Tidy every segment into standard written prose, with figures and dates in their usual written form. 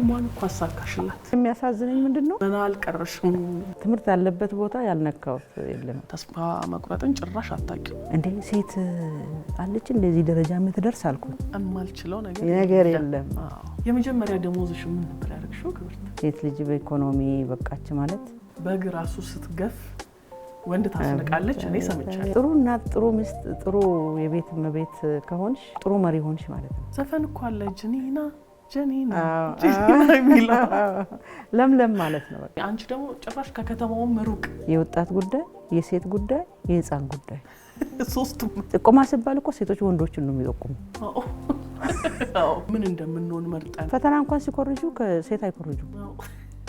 ህልሟን እኮ አሳካሽላት። የሚያሳዝነኝ ምንድነው ምን አልቀረሽም። ትምህርት ያለበት ቦታ ያልነካውት የለም። ተስፋ መቁረጥን ጭራሽ አታውቂው እንዴ ሴት አለች እንደዚህ ደረጃ የምትደርስ አልኩኝ። እማልችለው ነገር የለም። የመጀመሪያ ደሞዝሽ ምን ነበር ያደረግሽው? ክብርት ሴት ልጅ በኢኮኖሚ በቃች ማለት በግራሱ ስትገፍ ወንድ ታስነቃለች። እኔ ሰምቻለሁ። ጥሩ እናት፣ ጥሩ ሚስት፣ ጥሩ የቤት እመቤት ከሆንሽ ጥሩ መሪ ሆንሽ ማለት ነው። ዘፈን እኮ አለ ጀኒና ለምለም ማለት ነው። በቃ አንቺ ደግሞ ጭራሽ ከከተማውም ሩቅ የወጣት ጉዳይ፣ የሴት ጉዳይ፣ የህፃን ጉዳይ ሶስቱም ጥቆማ ሲባል እኮ ሴቶች ወንዶችን ነው የሚጠቁሙ። ምን እንደምንሆን መርጠን ፈተና እንኳን ሲኮርጁ ከሴት አይኮርጁ፣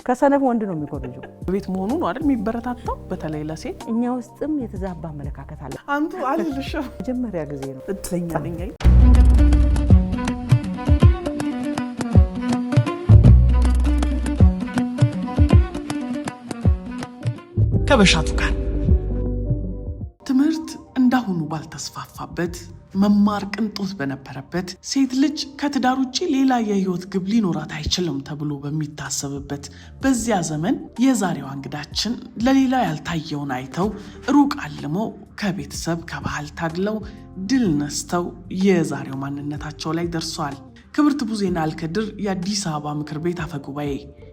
ከሰነፍ ወንድ ነው የሚኮርጁ። ቤት መሆኑ ነው አይደል የሚበረታታው፣ በተለይ ለሴት። እኛ ውስጥም የተዛባ አመለካከት አለ። አንቱ አልልሽ መጀመሪያ ጊዜ ነው እድለኛ ነኝ። ከበሻቱ ጋር ትምህርት እንዳሁኑ ባልተስፋፋበት፣ መማር ቅንጦት በነበረበት፣ ሴት ልጅ ከትዳር ውጪ ሌላ የህይወት ግብ ሊኖራት አይችልም ተብሎ በሚታሰብበት በዚያ ዘመን የዛሬዋ እንግዳችን ለሌላ ያልታየውን አይተው ሩቅ አልመው ከቤተሰብ ከባህል ታግለው ድል ነስተው የዛሬው ማንነታቸው ላይ ደርሰዋል። ክብርት ቡዜና አልከድር የአዲስ አበባ ምክር ቤት አፈጉባኤ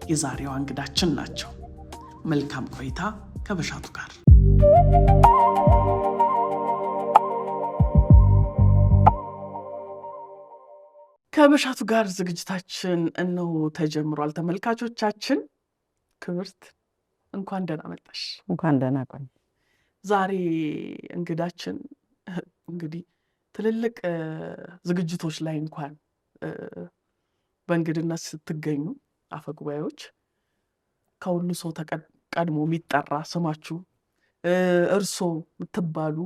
የዛሬዋ እንግዳችን ናቸው። መልካም ቆይታ ከበሻቱ ጋር። ከበሻቱ ጋር ዝግጅታችን እነሆ ተጀምሯል። ተመልካቾቻችን ክብርት እንኳን ደህና መጣሽ። እንኳን ደህና ቆይ። ዛሬ እንግዳችን እንግዲህ ትልልቅ ዝግጅቶች ላይ እንኳን በእንግድነት ስትገኙ አፈጉባኤዎች ከሁሉ ሰው ቀድሞ የሚጠራ ስማችሁ እርሶ የምትባሉ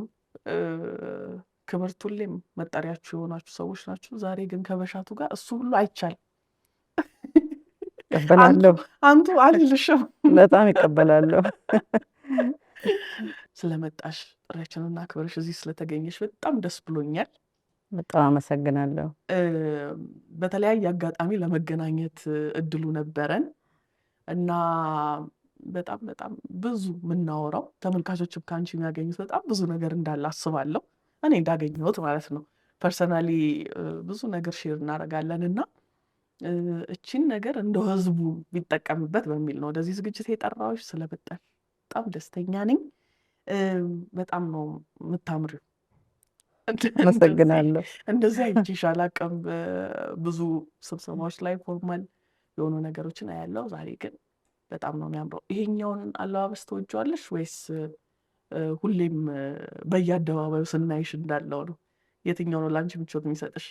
ክብርት ሁሌም መጠሪያችሁ የሆናችሁ ሰዎች ናችሁ። ዛሬ ግን ከበሻቱ ጋር እሱ ሁሉ አይቻልም። ይቀበላለሁ። አንቱ አልልሽም። በጣም ይቀበላለሁ። ስለመጣሽ ጥሪያችንና ክብርሽ እዚህ ስለተገኘሽ በጣም ደስ ብሎኛል። በጣም አመሰግናለሁ። በተለያየ አጋጣሚ ለመገናኘት እድሉ ነበረን እና በጣም ብዙ የምናወራው ተመልካቾችም ከአንቺ የሚያገኙት በጣም ብዙ ነገር እንዳለ አስባለሁ። እኔ እንዳገኘሁት ማለት ነው። ፐርሰናሊ ብዙ ነገር ሼር እናደርጋለን እና እቺን ነገር እንደ ህዝቡ ቢጠቀምበት በሚል ነው ወደዚህ ዝግጅት የጠራሁሽ። በጣም ደስተኛ ነኝ። በጣም ነው የምታምሪው። አመሰግናለሁ። እንደዚህ አይቼሽ አላውቅም። ብዙ ስብሰባዎች ላይ ፎርማል የሆኑ ነገሮችን አያለው። ዛሬ ግን በጣም ነው የሚያምረው። ይሄኛውን አለባበስ ተወጇለሽ ወይስ ሁሌም በየአደባባዩ ስናይሽ እንዳለው ነው? የትኛው ነው ለአንቺ ምቾት የሚሰጥሽ?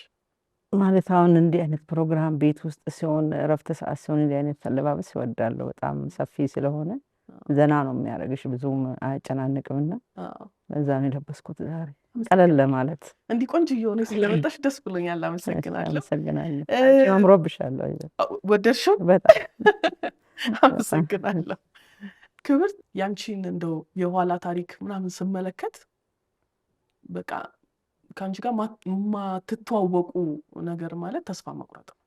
ማለት አሁን እንዲህ አይነት ፕሮግራም ቤት ውስጥ ሲሆን፣ እረፍት ሰዓት ሲሆን እንዲህ አይነት አለባበስ ይወዳለሁ። በጣም ሰፊ ስለሆነ ዘና ነው የሚያደርግሽ፣ ብዙም አያጨናንቅምና ለዛ ነው የለበስኩት ዛሬ ቀለል ለማለት። እንዲህ ቆንጆ እየሆነ ስለመጣሽ ደስ ብሎኛል። አመሰግናለሁ። አምሮብሻለሁ። ወደድሽው? በጣም አመሰግናለሁ። ክብርት ያንቺን እንደው የኋላ ታሪክ ምናምን ስመለከት በቃ ከአንቺ ጋር ማትተዋወቁ ነገር ማለት ተስፋ መቁረጥ ነው።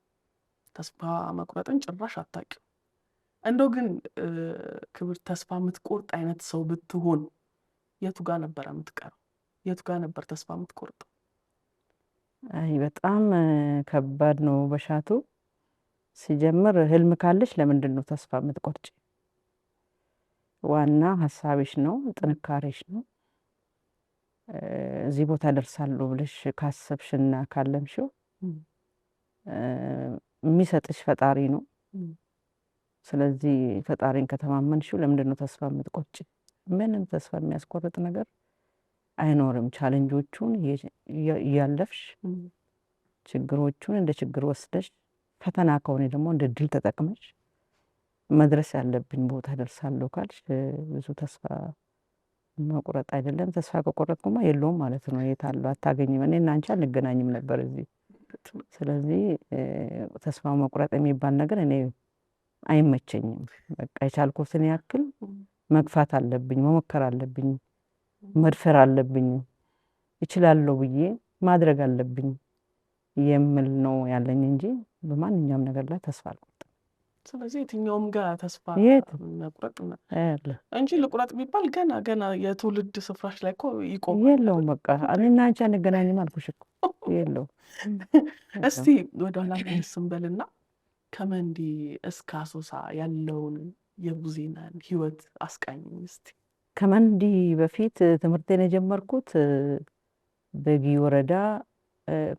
ተስፋ መቁረጥን ጭራሽ አታውቂው። እንደው ግን ክብርት ተስፋ የምትቆርጥ አይነት ሰው ብትሆን የቱ ጋር ነበር የምትቀረው? የቱ ጋር ነበር ተስፋ የምትቆርጠው? አይ በጣም ከባድ ነው በሻቱ። ሲጀምር ህልም ካለሽ ለምንድን ነው ተስፋ የምትቆርጪ? ዋና ሀሳብሽ ነው፣ ጥንካሬሽ ነው። እዚህ ቦታ ደርሳለሁ ብለሽ ካሰብሽና ካለምሽው የሚሰጥሽ ፈጣሪ ነው። ስለዚህ ፈጣሪን ከተማመንሽው ለምንድን ነው ተስፋ የምትቆርጪ? ምንም ተስፋ የሚያስቆርጥ ነገር አይኖርም። ቻሌንጆቹን እያለፍሽ ችግሮቹን እንደ ችግር ወስደሽ፣ ፈተና ከሆነ ደግሞ እንደ ድል ተጠቅመሽ መድረስ ያለብኝ ቦታ ደርሳለሁ ካልሽ ብዙ ተስፋ መቁረጥ አይደለም። ተስፋ ከቆረጥኩማ የለውም ማለት ነው። የት አለው? አታገኝም። እኔና አንቺ አንገናኝም ነበር እዚህ። ስለዚህ ተስፋ መቁረጥ የሚባል ነገር እኔ አይመቸኝም። በቃ የቻልኩትን ያክል መግፋት አለብኝ፣ መሞከር አለብኝ፣ መድፈር አለብኝ፣ እችላለሁ ብዬ ማድረግ አለብኝ የሚል ነው ያለኝ እንጂ በማንኛውም ነገር ላይ ተስፋ አልቆርጥም። ስለዚህ የትኛውም ጋር ተስፋ የት መቁረጥ ያለ እንጂ ልቁረጥ ቢባል ገና የትውልድ ስፍራሽ ላይ እኮ ይቆማል። የለውም። በቃ እኔና አንቺ አንገናኝም አልኩሽ እኮ የለውም። እስቲ ወደኋላ መለስ እንበልና ከመንዲ እስከ አሶሳ ያለውን የቡዜናን ህይወት አስቃኝ እስቲ። ከመንዲ በፊት ትምህርቴን የጀመርኩት በጊ ወረዳ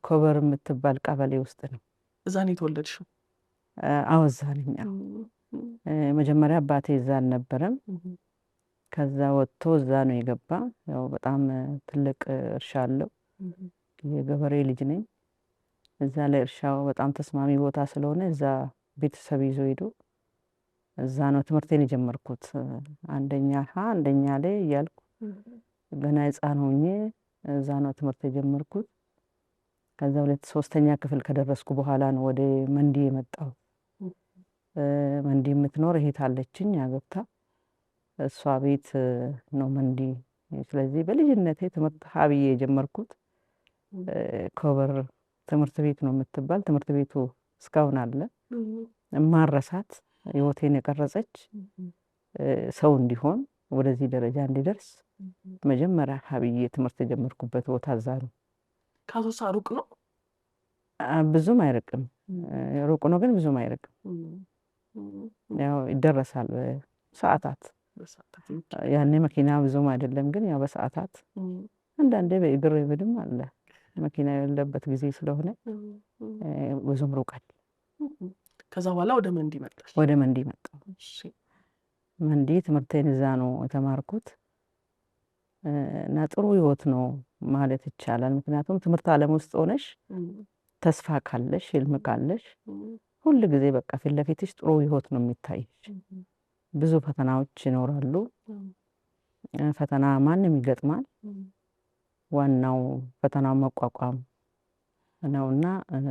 ኮበር የምትባል ቀበሌ ውስጥ ነው። እዛ ነው የተወለድሽው? አዎ እዛ ነኝ። መጀመሪያ አባቴ እዛ አልነበረም። ከዛ ወጥቶ እዛ ነው የገባ። ያው በጣም ትልቅ እርሻ አለው። የገበሬ ልጅ ነኝ። እዛ ላይ እርሻው በጣም ተስማሚ ቦታ ስለሆነ እዛ ቤተሰብ ይዞ ሄዶ እዛ ነው ትምህርቴን የጀመርኩት። አንደኛ ላይ እያልኩ ገና ሕፃን ሆኜ እዛ ነው ትምህርት የጀመርኩት። ከዛ 3ኛ ክፍል ከደረስኩ በኋላ ነው ወደ መንዲ የመጣው። መንዲ የምትኖር እህት አለችኝ አገብታ፣ እሷ ቤት ነው መንዲ። ስለዚህ በልጅነቴ ትምህርት ሀብዬ የጀመርኩት ኮበር ትምህርት ቤት ነው የምትባል ትምህርት ቤቱ እስካሁን አለ። ማረሳት ህይወቴን የቀረጸች ሰው እንዲሆን ወደዚህ ደረጃ እንዲደርስ መጀመሪያ ሀብዬ ትምህርት የጀመርኩበት ቦታ እዛ ነው። ከአሶሳ ሩቅ ነው? ብዙም አይርቅም። ሩቅ ነው ግን ብዙም አይርቅም። ያው ይደረሳል በሰዓታት። ያኔ መኪና ብዙም አይደለም ግን ያው በሰዓታት፣ አንዳንዴ በእግር ብድም አለ። መኪና የሌለበት ጊዜ ስለሆነ ብዙም ሩቅ አይደለም። ከዛ በኋላ ወደ መንዲ መጣሽ? ወደ መንዲ መጣሁ። መንዲ ትምህርቴን እዛ ነው የተማርኩት እና ጥሩ ህይወት ነው ማለት ይቻላል። ምክንያቱም ትምህርት ዓለም ውስጥ ሆነሽ ተስፋ ካለሽ ህልም ካለሽ ሁል ጊዜ በቃ ፊት ለፊትሽ ጥሩ ህይወት ነው የሚታይሽ። ብዙ ፈተናዎች ይኖራሉ። ፈተና ማንም ይገጥማል። ዋናው ፈተናው መቋቋም ነውና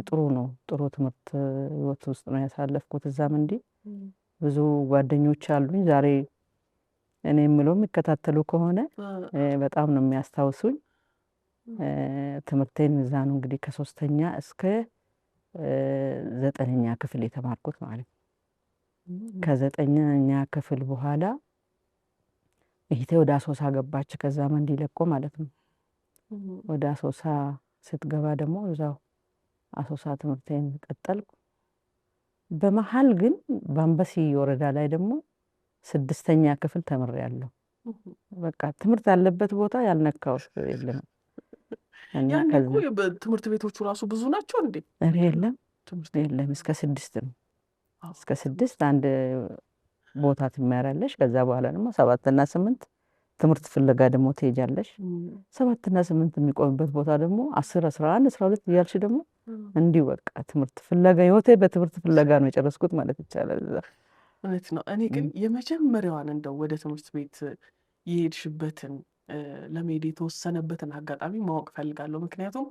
ጥሩ ነው። ጥሩ ትምህርት ህይወት ውስጥ ነው ያሳለፍኩት እዛ መንዲ። ብዙ ጓደኞች አሉኝ ዛሬ እኔ የምለው የሚከታተሉ ከሆነ በጣም ነው የሚያስታውሱኝ። ትምህርቴን እዛ ነው እንግዲህ ከ3ኛ እስከ 9ኛ ክፍል የተማርኩት ማለት ነው። ከ9ኛ ክፍል በኋላ እህቴ ወደ አሶሳ ገባች። ከዛ መንዲ ለቆ ማለት ነው። ወደ አሶሳ ስትገባ ደግሞ እዛው አሶሳ ትምህርቴን ቀጠልኩ። በመሀል ግን በአምባሲ ወረዳ ላይ ደግሞ 6ኛ ክፍል ተምሬያለሁ። በቃ ትምህርት ያለበት ቦታ ያልነካው የለም። ያኔ እኮ ትምህርት ቤቶቹ ራሱ ብዙ ናቸው እንዴ? የለም እስከ 6 ነው። እስከ 6 አንድ ቦታ ትማሪያለሽ። ከዛ በኋላ ደግሞ 7ና 8 ትምህርት ፍለጋ ደግሞ ትሄጃለሽ። 7ና 8 የሚቆምበት ቦታ ደግሞ 10 11 12 እያልሽ ደግሞ እንዲሁ በቃ ትምህርት ፍለጋ ህይወቴ በትምህርት ፍለጋ ነው የጨረስኩት ማለት ይቻላል። እውነት ነው። እኔ ግን የመጀመሪያዋን እንደው ወደ ትምህርት ቤት የሄድሽበትን ለመሄድ የተወሰነበትን አጋጣሚ ማወቅ ፈልጋለሁ። ምክንያቱም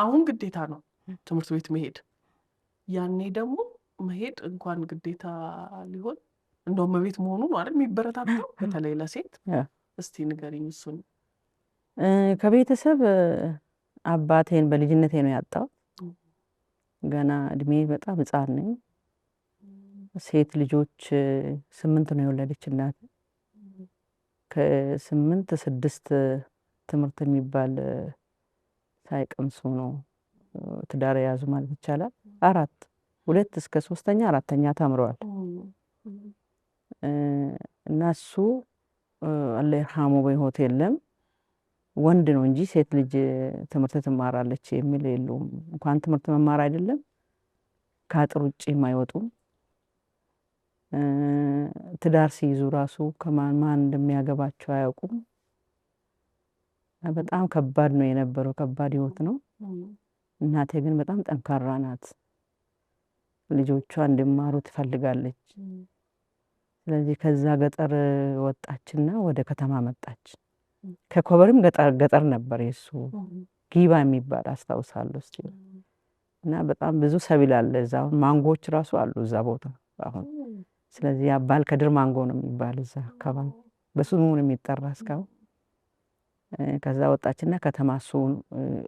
አሁን ግዴታ ነው ትምህርት ቤት መሄድ፣ ያኔ ደግሞ መሄድ እንኳን ግዴታ ሊሆን እንደውም መቤት መሆኑ ነው አይደል የሚበረታታው፣ በተለይ ለሴት። እስቲ ንገሪኝ እሱን። ከቤተሰብ አባቴን በልጅነቴ ነው ያጣው። ገና እድሜ በጣም ህፃን ነኝ። ሴት ልጆች 8 ነው የወለደች እናት። ከ8 6 ትምህርት የሚባል ሳይቀምሱ ነው ትዳር የያዙ ማለት ይቻላል። 2 እስከ 3ኛ 4ኛ ተምረዋል። እና እሱ አላህ ይርሐሙ በህይወት የለም። ወንድ ነው እንጂ ሴት ልጅ ትምህርት ትማራለች የሚል የለውም። እንኳን ትምህርት መማር አይደለም ከአጥር ውጭ የማይወጡም። ትዳር ሲይዙ ራሱ ከማን እንደሚያገባቸው አያውቁም። በጣም ከባድ ነው የነበረው፣ ከባድ ህይወት ነው። እናቴ ግን በጣም ጠንካራ ናት። ልጆቿ እንዲማሩ ትፈልጋለች። ስለዚህ ከዛ ገጠር ወጣችና ወደ ከተማ መጣች። ከኮበርም ገጠር ነበር የሱ ጊባ የሚባል አስታውሳለሁ። እስቲ እና በጣም ብዙ ሰብል አለ እዛ። ማንጎች ራሱ አሉ እዛ ቦታ አሁን። ስለዚህ አባል ከድር ማንጎ ነው የሚባል እዛ አካባቢ በስሙ ነው የሚጠራ እስካሁን። ከዛ ወጣችና ከተማ እሱ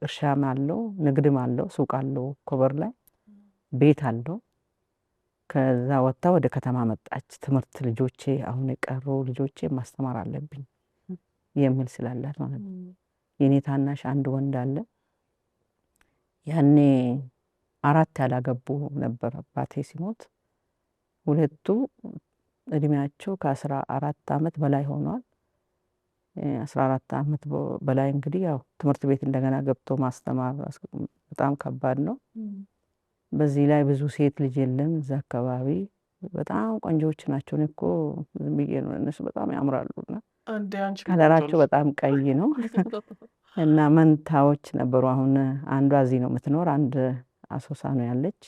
እርሻም አለው ንግድም አለው ሱቅ አለው ኮበር ላይ ቤት አለው። ከዛ ወጣ ወደ ከተማ መጣች። ትምህርት ልጆቼ አሁን የቀሩ ልጆቼ ማስተማር አለብኝ የሚል ስላላት ማለት ነው። የኔ ታናሽ አንድ ወንድ አለ። ያኔ 4 ያላገቡ ነበር አባቴ ሲሞት። 2ቱ እድሜያቸው ከ14 ዓመት በላይ ሆኗል። 14 ዓመት በላይ እንግዲህ ያው ትምህርት ቤት እንደገና ገብቶ ማስተማር በጣም ከባድ ነው። በዚህ ላይ ብዙ ሴት ልጅ የለም እዛ አካባቢ። በጣም ቆንጆዎች ናቸው። እኔ እኮ ዝም ብዬ ነው፣ እነሱ በጣም ያምራሉና ከለራቸው በጣም ቀይ ነው እና መንታዎች ነበሩ። አሁን አንዷ እዚህ ነው የምትኖር፣ አንድ አሶሳ ነው ያለች።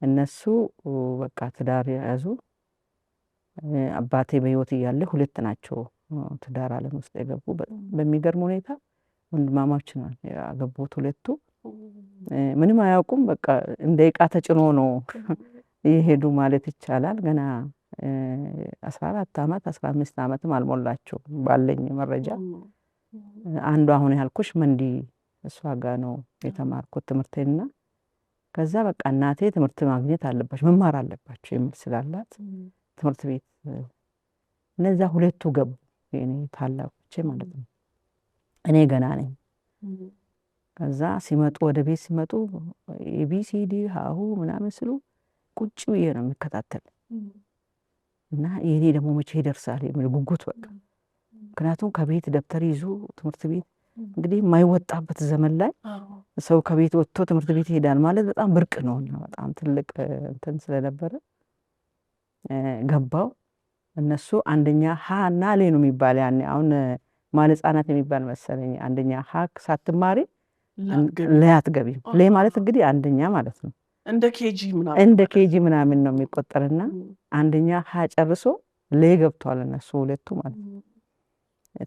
እነሱ በቃ ትዳር ያዙ። አባቴ በህይወት እያለ 2 ናቸው ትዳር ዓለም ውስጥ የገቡ። በሚገርም ሁኔታ ወንድማማች ነው ያገቡት 2ቱ። ምንም አያውቁም። በቃ እንደ ዕቃ ተጭኖ ነው ይሄዱ ማለት ይቻላል። ገና 14 ዓመት 15 ዓመትም አልሞላቸው ባለኝ መረጃ። አንዱ አሁን ያልኩሽ መንዲ እሷ ጋር ነው የተማርኩት ትምህርቴና ከዛ በቃ እናቴ ትምህርት ማግኘት አለባቸው መማር አለባቸው የሚል ስላላት ትምህርት ቤት እነዛ 2ቱ ገቡ። የኔ ታላቆቼ ማለት ነው። እኔ ገና ነኝ። ከዛ ሲመጡ ወደ ቤት ሲመጡ ኤቢሲዲ ሃሁ ምናምን ስሉ ቁጭ ብዬ ነው የምከታተል እና የኔ ደግሞ መቼ ይደርሳል የሚል ጉጉት በቃ። ምክንያቱም ከቤት ደብተር ይዞ ትምህርት ቤት እንግዲህ የማይወጣበት ዘመን ላይ ሰው ከቤት ወጥቶ ትምህርት ቤት ይሄዳል ማለት በጣም ብርቅ ነውና በጣም ትልቅ እንትን ስለነበረ ገባው። እነሱ አንደኛ ሀ እና ሌ ነው የሚባል ያኔ። አሁን ማለ ህጻናት የሚባል መሰለኝ። አንደኛ ሀ ሳትማሪ ለ አትገቢም። ሌ ማለት እንግዲህ አንደኛ ማለት ነው። እንደ ኬጂ ምናምን ነው የሚቆጠርና አንደኛ ሀ ጨርሶ ሌ ገብቷል እነሱ 2ቱ ማለት ነው።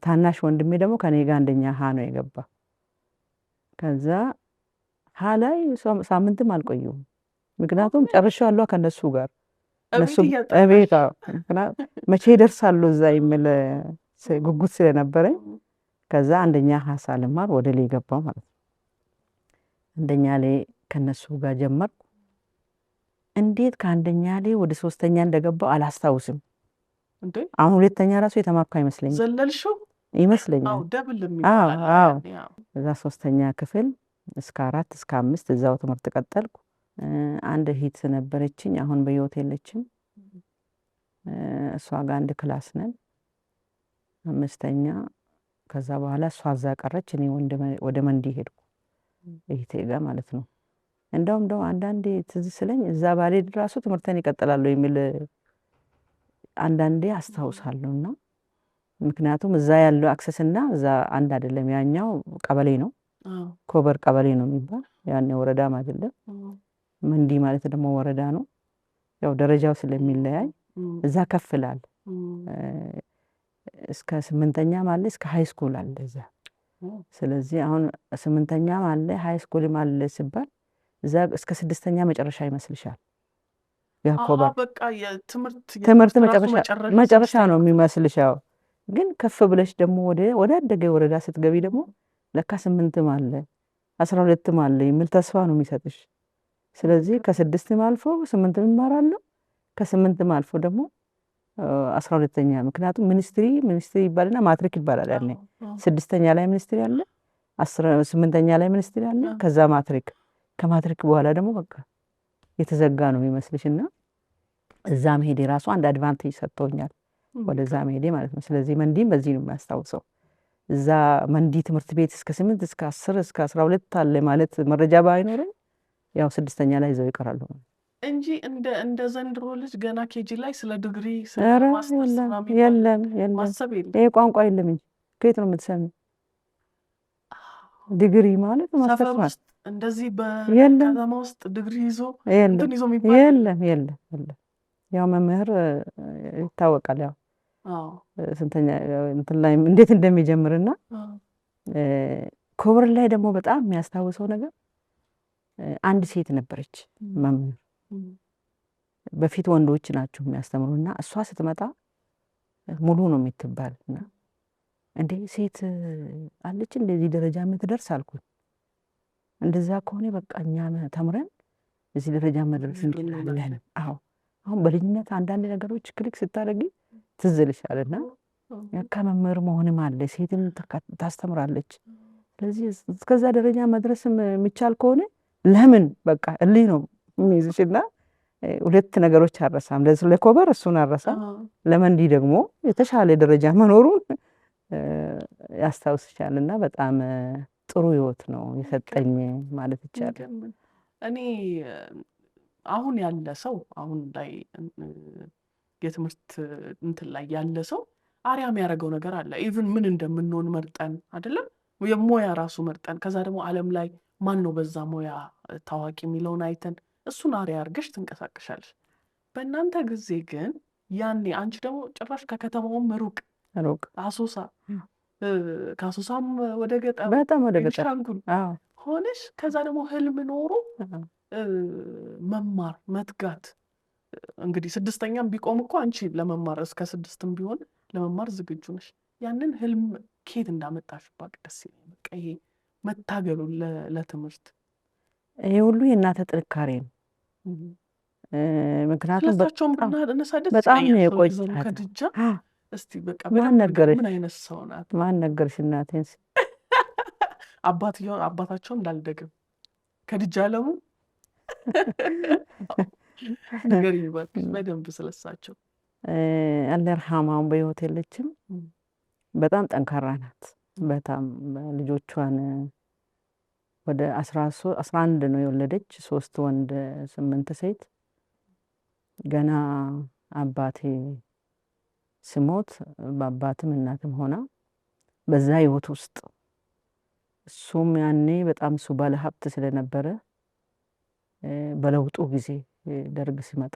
ታናሽ ወንድሜ ደግሞ ከኔ ጋር አንደኛ ሀ ነው የገባ። ከዛ ሀ ላይ ሳምንትም አልቆየሁም። ምክንያቱም ጨርሻለሁ ከነሱ ጋር እነሱ እቤት መቼ ይደርሳሉ እዛ የሚል ጉጉት ስለነበረኝ ከዛ አንደኛ ሀ ሳልማር ወደ ሌ ገባው ማለት ነው። አንደኛ ላይ ከነሱ ጋር ጀመርኩ። እንዴት ከአንደኛ ላይ ወደ 3ኛ እንደገባው አላስታውስም። አሁን 2ኛ ራሱ የተማርኩ አይመስለኝም። ዘለልሽው ይመስለኛል። ደብል አዎ እዛ 3ኛ ክፍል እስከ 4 እስከ 5 እዛው ትምህርት ቀጠልኩ። አንድ እህት ነበረችኝ፣ አሁን በህይወት የለችም። እሷ ጋር አንድ ክላስ ነን 5ኛ። ከዛ በኋላ እሷ እዛ ቀረች፣ እኔ ወደ መንዲ ሄድኩ እህቴ ጋር ማለት ነው። እንደውም አንዳንዴ ትዝ ስለኝ እዛ ባልሄድ ራሱ ትምህርቴን ይቀጥላሉ የሚል አንዳንዴ አስታውሳለሁና ምክንያቱም እዛ ያለው አክሰስ እና እዛ አንድ አይደለም። ያኛው ቀበሌ ነው፣ ኮበር ቀበሌ ነው የሚባል፣ ያኔ ወረዳም አይደለም። መንዲ ማለት ደግሞ ወረዳ ነው። ያው ደረጃው ስለሚለያይ እዛ ከፍላል። እስከ 8ኛ ማለት እስከ ሃይ ስኩል አለ እዛ። ስለዚህ አሁን 8ኛ ማለት ሃይ ስኩል ማለት ሲባል እዛ እስከ 6ኛ መጨረሻ ይመስልሻል? ያኮባ በቃ ትምህርት መጨረሻ ነው የሚመስልሻው። ግን ከፍ ብለሽ ደግሞ ወደ አደገ ወረዳ ስትገቢ ደግሞ ለካ 8ም አለ 12ም አለ የሚል ተስፋ ነው የሚሰጥሽ። ስለዚህ ከ6ም አልፎ 8ም ይማራሉ፣ ከ8ም አልፎ ደግሞ 12ኛ። ምክንያቱም ሚኒስትሪ ይባልና ማትሪክ ይባላል ያኔ። 6ኛ ላይ ሚኒስትሪ አለ፣ 8ኛ ላይ ሚኒስትሪ አለ፣ ከዛ ማትሪክ። ከማትሪክ በኋላ ደግሞ በቃ የተዘጋ ነው የሚመስልሽና እዛ መሄዴ ራሱ አንድ አድቫንቴጅ ሰጥቶኛል፣ ወደዛ መሄዴ ማለት ነው። ስለዚህ መንዲም በዚህ ነው የሚያስታውሰው። እዛ መንዲ ትምህርት ቤት እስከ 8 እስከ 10 እስከ 12 አለ ማለት መረጃ ባይኖርም ያው 6ኛ ላይ ይዘው ይቀራሉ እንጂ እንደ ዘንድሮ ልጅ ገና ኬጂ ላይ ስለ ዲግሪ ስለ ማስተርስ የለም ማሰብ የለም። ይሄ ቋንቋ የለም እንጂ ከየት ነው የምትሰሚው? ዲግሪ ማለት ማስተርስ ማለት እንደዚህ በከተማ ውስጥ ዲግሪ ይዞ እንትን ይዞ የሚባል የለም። ያው መምህር ይታወቃል። ያው ስንተኛ እንትን ላይ እንዴት እንደሚጀምርና ኮብር ላይ ደግሞ በጣም የሚያስታውሰው ነገር አንድ ሴት ነበረች መምህር። በፊት ወንዶች ናቸው የሚያስተምሩና እሷ ስትመጣ ሙሉ ነው የምትባልና እንዴ ሴት አለች እንደዚህ ደረጃ የምትደርስ አልኩኝ። እንደዛ ከሆነ በቃ እኛ ተምረን እዚህ ደረጃ መድረስ እንችላለን። አዎ አሁን በልጅነት አንዳንድ ነገሮች ክሊክ ስታደርጊ ትዝ ይልሻልና ያካ መምህር መሆንም አለ፣ ሴትም ታስተምራለች። ስለዚህ እስከዛ ደረጃ መድረስም የሚቻል ከሆነ ለምን በቃ እልህ ነው የሚይዝሽና ሁለት ነገሮች አረሳም። ለኮበር እሱን አረሳም፣ ለመንዲ ደግሞ የተሻለ ደረጃ መኖሩን ያስታውስሻልና በጣም ጥሩ ህይወት ነው የሰጠኝ ማለት ይቻላል። እኔ አሁን ያለ ሰው አሁን ላይ የትምህርት እንትን ላይ ያለ ሰው አሪያ የሚያደርገው ነገር አለ። ኢቭን ምን እንደምንሆን መርጠን አይደለም የሞያ ራሱ መርጠን፣ ከዛ ደግሞ ዓለም ላይ ማን ነው በዛ ሞያ ታዋቂ የሚለውን አይተን እሱን አሪያ አድርገሽ ትንቀሳቀሻለሽ። በእናንተ ጊዜ ግን ያኔ አንቺ ደግሞ ጭራሽ ከከተማውም ሩቅ አሶሳ፣ ከአሶሳም ወደ ገጠር በጣም ወደ ገጠር ሆነሽ ከዛ ደግሞ ህልም ኖሮ መማር መትጋት። እንግዲህ 6ኛም ቢቆም እኮ አንቺ ለመማር እስከ 6ም ቢሆን ለመማር ዝግጁ ነሽ። ያንን ህልም ኬት እንዳመጣሽ ባቅ ደስ ይለኝ። በቃ ይሄ መታገሉ ለትምህርት ይሄ ሁሉ የእናተ ጥንካሬ ነው። ምክንያቱም በጣም ነው የቆጨኝ ከድጃ። እስቲ በቃ ማን ነገርሽ? ምን አይነት ሰው ናት? ማን ነገርሽ? እናቴን አባታቸው እንዳልደግም ከድጃ አለሙ ነገር ይባል በደንብ ስለሳቸው። አላህ ይርሐማው በህይወት የለችም። በጣም ጠንካራ ናት። በጣም ልጆቿን ወደ 11 ነው የወለደች፣ 3 ወንድ 8 ሴት። ገና አባቴ ስሞት በአባትም እናትም ሆና በዛ ህይወት ውስጥ እሱም ያኔ በጣም እሱ ባለ ሀብት ስለነበረ በለውጡ ጊዜ ደርግ ሲመጣ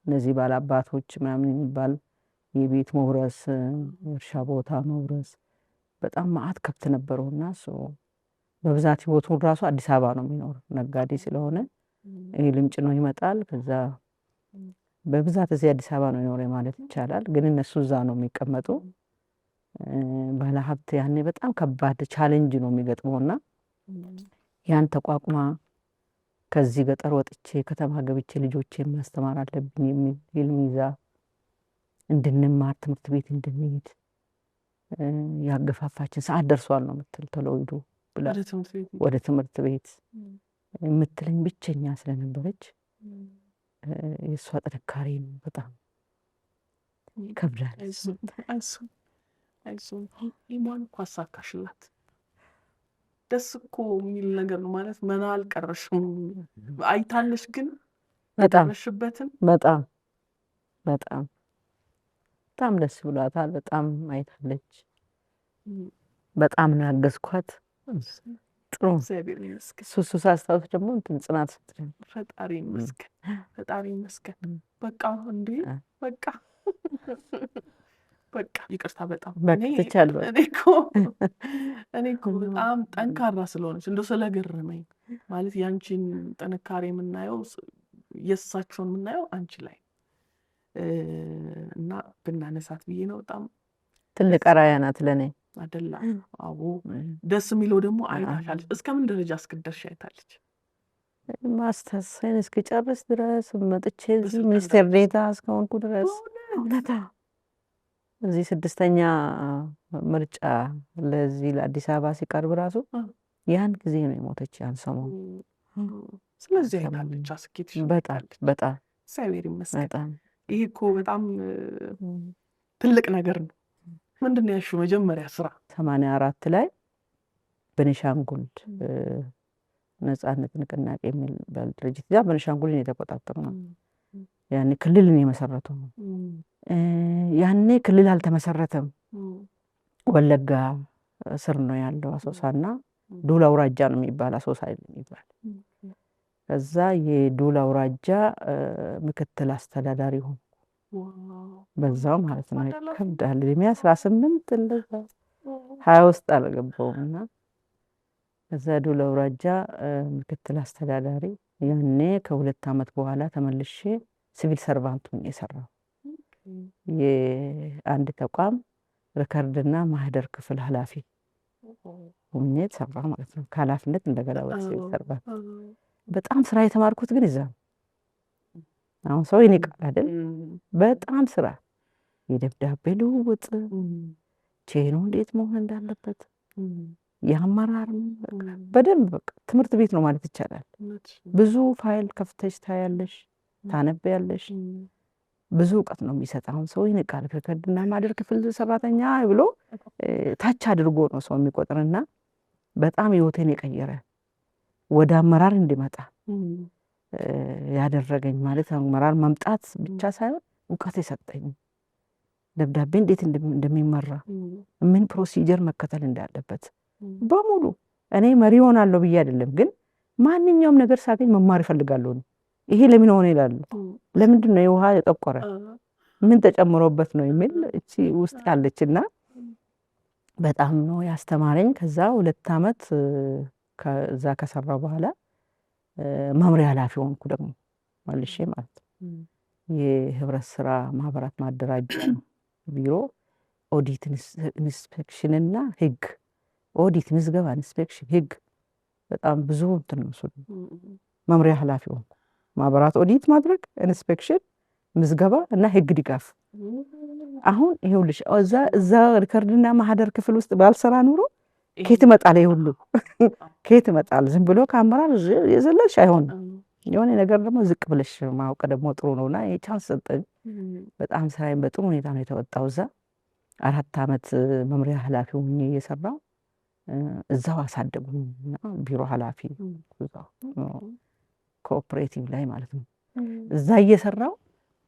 እነዚህ ባለ አባቶች ምናምን የሚባል የቤት መውረስ፣ እርሻ ቦታ መውረስ፣ በጣም ማአት ከብት ነበረውና እሱ በብዛት ህይወቱን ራሱ አዲስ አበባ ነው የሚኖር። ነጋዴ ስለሆነ እህልም ጭኖ ይመጣል። ከዛ በብዛት እዚህ አዲስ አበባ ነው የሚኖር ማለት ይቻላል። ግን እነሱ እዛ ነው የሚቀመጡ። ባለ ሀብት ያኔ በጣም ከባድ ቻሌንጅ ነው የሚገጥመውና ያን ተቋቁማ ከዚህ ገጠር ወጥቼ ከተማ ገብቼ ልጆቼን ማስተማር አለብኝ የሚል ህልም ይዛ እንድንማር ትምህርት ቤት እንድንሄድ ያገፋፋችን ሰዓት ደርሷል ነው የምትል። ቶሎ ሂዱ ብላ ወደ ትምህርት ቤት የምትለኝ ብቸኛ ስለነበረች የእሷ ጥንካሬ ነው በጣም ይከብዳል። አይዞን ኢማን እኮ አሳካሽላት። ደስ እኮ የሚል ነገር ነው ማለት መና አልቀረሽም። አይታለሽ ግን በጣም በጣም በጣም በጣም ደስ ብሏታል። በጣም አይታለች። በጣም ነው ያገዝኳት። ጥሩ ሱሱ ሳስታውስ ደግሞ እንትን ጽናት ስትል ፈጣሪ ይመስገን፣ ፈጣሪ ይመስገን። በቃ እንዴ በቃ በቃ ይቅርታ በጣም እኔ እኮ በጣም ጠንካራ ስለሆነች እንደው ስለገረመኝ ማለት ያንቺን ጥንካሬ የምናየው የእሳቸውን የምናየው አንቺ ላይ እና ብናነሳት ብዬ ነው። በጣም ትልቅ አርአያ ናት ለእኔ አይደላ? አዎ። ደስ የሚለው ደግሞ አይታሻለች። እስከምን ደረጃ እስክደርሽ አይታለች? ማስተርሴን እስክጨርስ ድረስ መጥቼ እዚህ ሚኒስቴር ዴታ እስከሆንኩ ድረስ እውነታ እዚህ 6ኛ ምርጫ ለዚህ ለአዲስ አበባ ሲቀርብ ራሱ ያን ጊዜ ነው የሞተች፣ ያን ሰሞን። ስለዚህ አይታለች አስኬትሽ። በጣም በጣም እግዚአብሔር ይመስገን። ይሄ እኮ በጣም ትልቅ ነገር ነው። ምንድን ነው ያልሽው መጀመሪያ ስራ? 84 ላይ ቤኒሻንጉል ነጻነት ንቅናቄ የሚል ድርጅት ያ ቤኒሻንጉልን የተቆጣጠሩ ነው። ያኔ ክልልን የመሰረተው ነው። ያኔ ክልል አልተመሰረተም። ወለጋ ስር ነው ያለው አሶሳና ዱላ አውራጃ ነው የሚባል አሶሳ የሚባል። ከዛ የዱላ አውራጃ ምክትል አስተዳዳሪ ሆንኩ በዛው ማለት ነው። ይከብዳል። እድሜ 18 እንደዛ 20 ውስጥ አልገባውምና ከዛ ዱላ አውራጃ ምክትል አስተዳዳሪ ያኔ ከ2 ዓመት በኋላ ተመልሼ ሲቪል ሰርቫንት ሆኜ የሰራው የአንድ ተቋም ሪከርድና ማህደር ክፍል ኃላፊ ሆኜ ሰራ ማለት ነው። ከኃላፊነት እንደገና ወደ ሲቪል ሰርቫንት በጣም ስራ የተማርኩት ግን እዛ አሁን ሰው ይንቃል አይደል በጣም ስራ የደብዳቤ ልውውጥ ቼኑ እንዴት መሆን እንዳለበት የአመራር በደንብ በቃ ትምህርት ቤት ነው ማለት ይቻላል ብዙ ፋይል ከፍተሽ ታያለሽ ታነቢያለሽ ብዙ እውቀት ነው የሚሰጥ አሁን ሰው ይንቃል ከከድና ማደር ክፍል ሰራተኛ ብሎ ታች አድርጎ ነው ሰው የሚቆጥርና በጣም ህይወቴን የቀየረ ወደ አመራር እንዲመጣ ያደረገኝ ማለት አመራር መምጣት ብቻ ሳይሆን እውቀት የሰጠኝ ደብዳቤ እንዴት እንደሚመራ ምን ፕሮሲጀር መከተል እንዳለበት በሙሉ እኔ መሪ ሆናለሁ ብዬ አይደለም ግን ማንኛውም ነገር ሳገኝ መማር እፈልጋለሁ ይሄ ለምን ሆነ ይላል ለምንድን ነው የውሃ የጠቆረ ምን ተጨምሮበት ነው የሚል እቺ ውስጥ ያለችና በጣም ነው ያስተማረኝ ከዛ 2 አመት ከዛ ከሰራው በኋላ መምሪያ ኃላፊ ሆንኩ ደግሞ መልሼ ማለት የህብረት ስራ ማህበራት ማደራጃ ቢሮ ኦዲት ኢንስፔክሽን እና ህግ ኦዲት ምዝገባ ኢንስፔክሽን ህግ በጣም ብዙ እንትን ነው መምሪያ ኃላፊ ሆንኩ ማህበራት ኦዲት ማድረግ ኢንስፔክሽን ምዝገባ እና ህግ ድጋፍ አሁን ይሄውልሽ እዛ ሪከርድና ማህደር ክፍል ውስጥ ባልሰራ ኑሮ ከየት ይመጣል ይሁሉ ከየት ይመጣል ዝም ብሎ ካሜራር የዘለልሽ አይሆንም የሆነ ነገር ደግሞ ዝቅ ብለሽ ማውቀ ደግሞ ጥሩ ነውና የቻንስ ሰጠኝ በጣም ስራዬን በጥሩ ሁኔታ ነው የተወጣው እዛ 4 አመት መምሪያ ኃላፊ ሆኜ እየሰራው እዛው አሳደጉኝና ቢሮ ኃላፊ እዛው ኮኦፕሬቲቭ ላይ ማለት ነው እዛ እየሰራው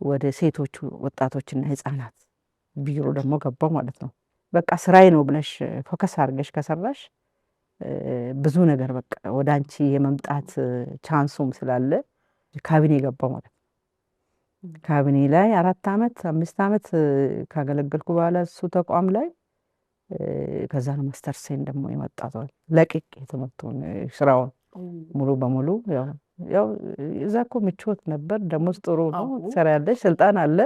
ወደ ሴቶቹ ወጣቶችና ህፃናት ቢሮ ደግሞ ገባው ማለት ነው በቃ ስራዬ ነው ብለሽ ፎከስ አድርገሽ ከሰራሽ ብዙ ነገር በቃ ወደ አንቺ የመምጣት ቻንሱም ስላለ ካቢኔ ገባው ማለት ነው ካቢኔ ላይ 4 አመት 5 አመት ካገለገልኩ በኋላ እሱ ተቋም ላይ ከዛ ነው ማስተርሴን ደግሞ የመጣው ለቅቄ የተመቱን ስራውን ሙሉ በሙሉ ያው እዛ እኮ ምቾት ነበር ደሞዝ ጥሩ ነው ትሰሪያለሽ ስልጣን አለ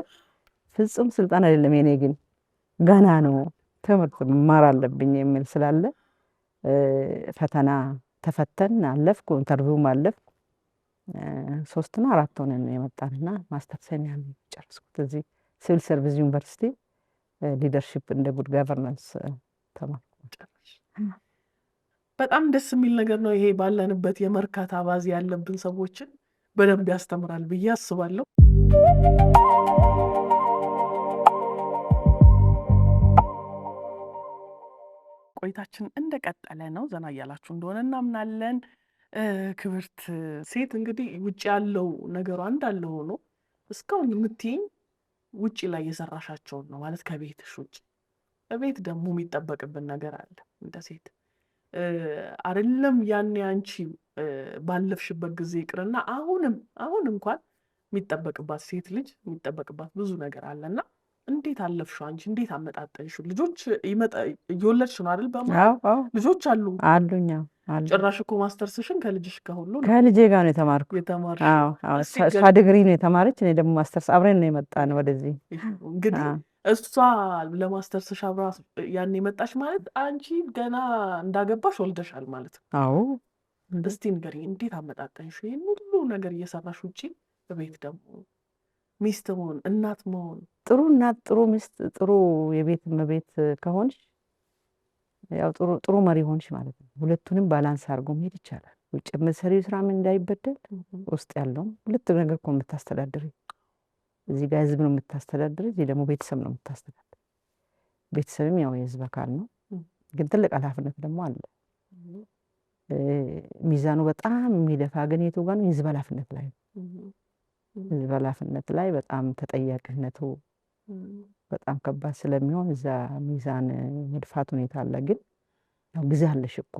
ፍጹም ስልጣን አይደለም የኔ ግን ገና ነው ትምህርት መማር አለብኝ የሚል ስላለ ፈተና ተፈተን አለፍኩ ኢንተርቪው አለፍኩ 3 እና 4 ሆነን የመጣንና ማስተርሴን ያን ጨረስኩት እዚህ ሲቪል ሰርቪስ ዩኒቨርሲቲ ሊደርሺፕ እንደ ጉድ ገቨርናንስ ተማርኩ በጣም ደስ የሚል ነገር ነው ይሄ ባለንበት የመርካታ ባዚ ያለብን ሰዎችን በደንብ ያስተምራል ብዬ አስባለሁ ቆይታችን እንደቀጠለ ነው ዘና ያላችሁ እንደሆነ እናምናለን ክብርት ሴት እንግዲህ ውጪ ያለው ነገሩ እንዳለ ሆኖ እስካሁን የምትይኝ ውጪ ላይ የሰራሻቸው ነው ማለት ከቤትሽ ውጪ በቤት ደግሞ የሚጠበቅብን ነገር አለ እንደ ሴት አይደለም ያኔ አንቺ ባለፍሽበት ጊዜ ይቅርና አሁን እንኳን የሚጠበቅባት ሴት ልጅ የሚጠበቅባት ብዙ ነገር አለና እንዴት አለፍሽው አንቺ እንዴት አመጣጣንሽው ልጆች እየወለድሽ ነው አይደል ልጆች አሉኛ ጭራሽ እኮ ማስተርስሽን ከልጅሽ ጋር ሁሉ ከልጄ ጋር ነው የተማርኩት እሷ ዲግሪ ነው የተማረች እኔ ደግሞ ማስተርስ አብረን ነው የመጣን ወደዚህ እንግዲህ እሷ ለማስተርስሽ አብራ ያኔ መጣሽ ማለት አንቺ ገና እንዳገባሽ ወልደሻል ማለት ነው አዎ እስቲ ንገሪኝ እንዴት አመጣጣንሽ ይሄን ሁሉ ነገር እየሰራሽ ውጪ በቤት ደግሞ ሚስት መሆን እናት መሆን ጥሩ እናት ጥሩ ሚስት ጥሩ የቤት እመቤት ከሆንሽ ያው ጥሩ መሪ ሆንሽ ማለት ነው ሁለቱንም ባላንስ አድርጎ መሄድ ይቻላል ውጭ መሰሪው ስራ ምን እንዳይበደል ውስጥ ያለው ሁለት ነገር እኮ የምታስተዳድሪ እዚህ ጋር ህዝብ ነው የምታስተዳድሪ እዚህ ደግሞ ቤተሰብ ነው የምታስተዳድሪ ቤተሰብም ያው የህዝብ አካል ነው ግን ትልቅ ኃላፊነት ደግሞ አለ ሚዛኑ በጣም የሚደፋ ግን የቱ ጋር ነው የህዝብ ኃላፊነት ላይ ህዝብ ኃላፊነት ላይ በጣም ተጠያቂነቱ በጣም ከባድ ስለሚሆን እዛ ሚዛን መድፋት ሁኔታ አለ ግን ያው ጊዜ አለሽ እኮ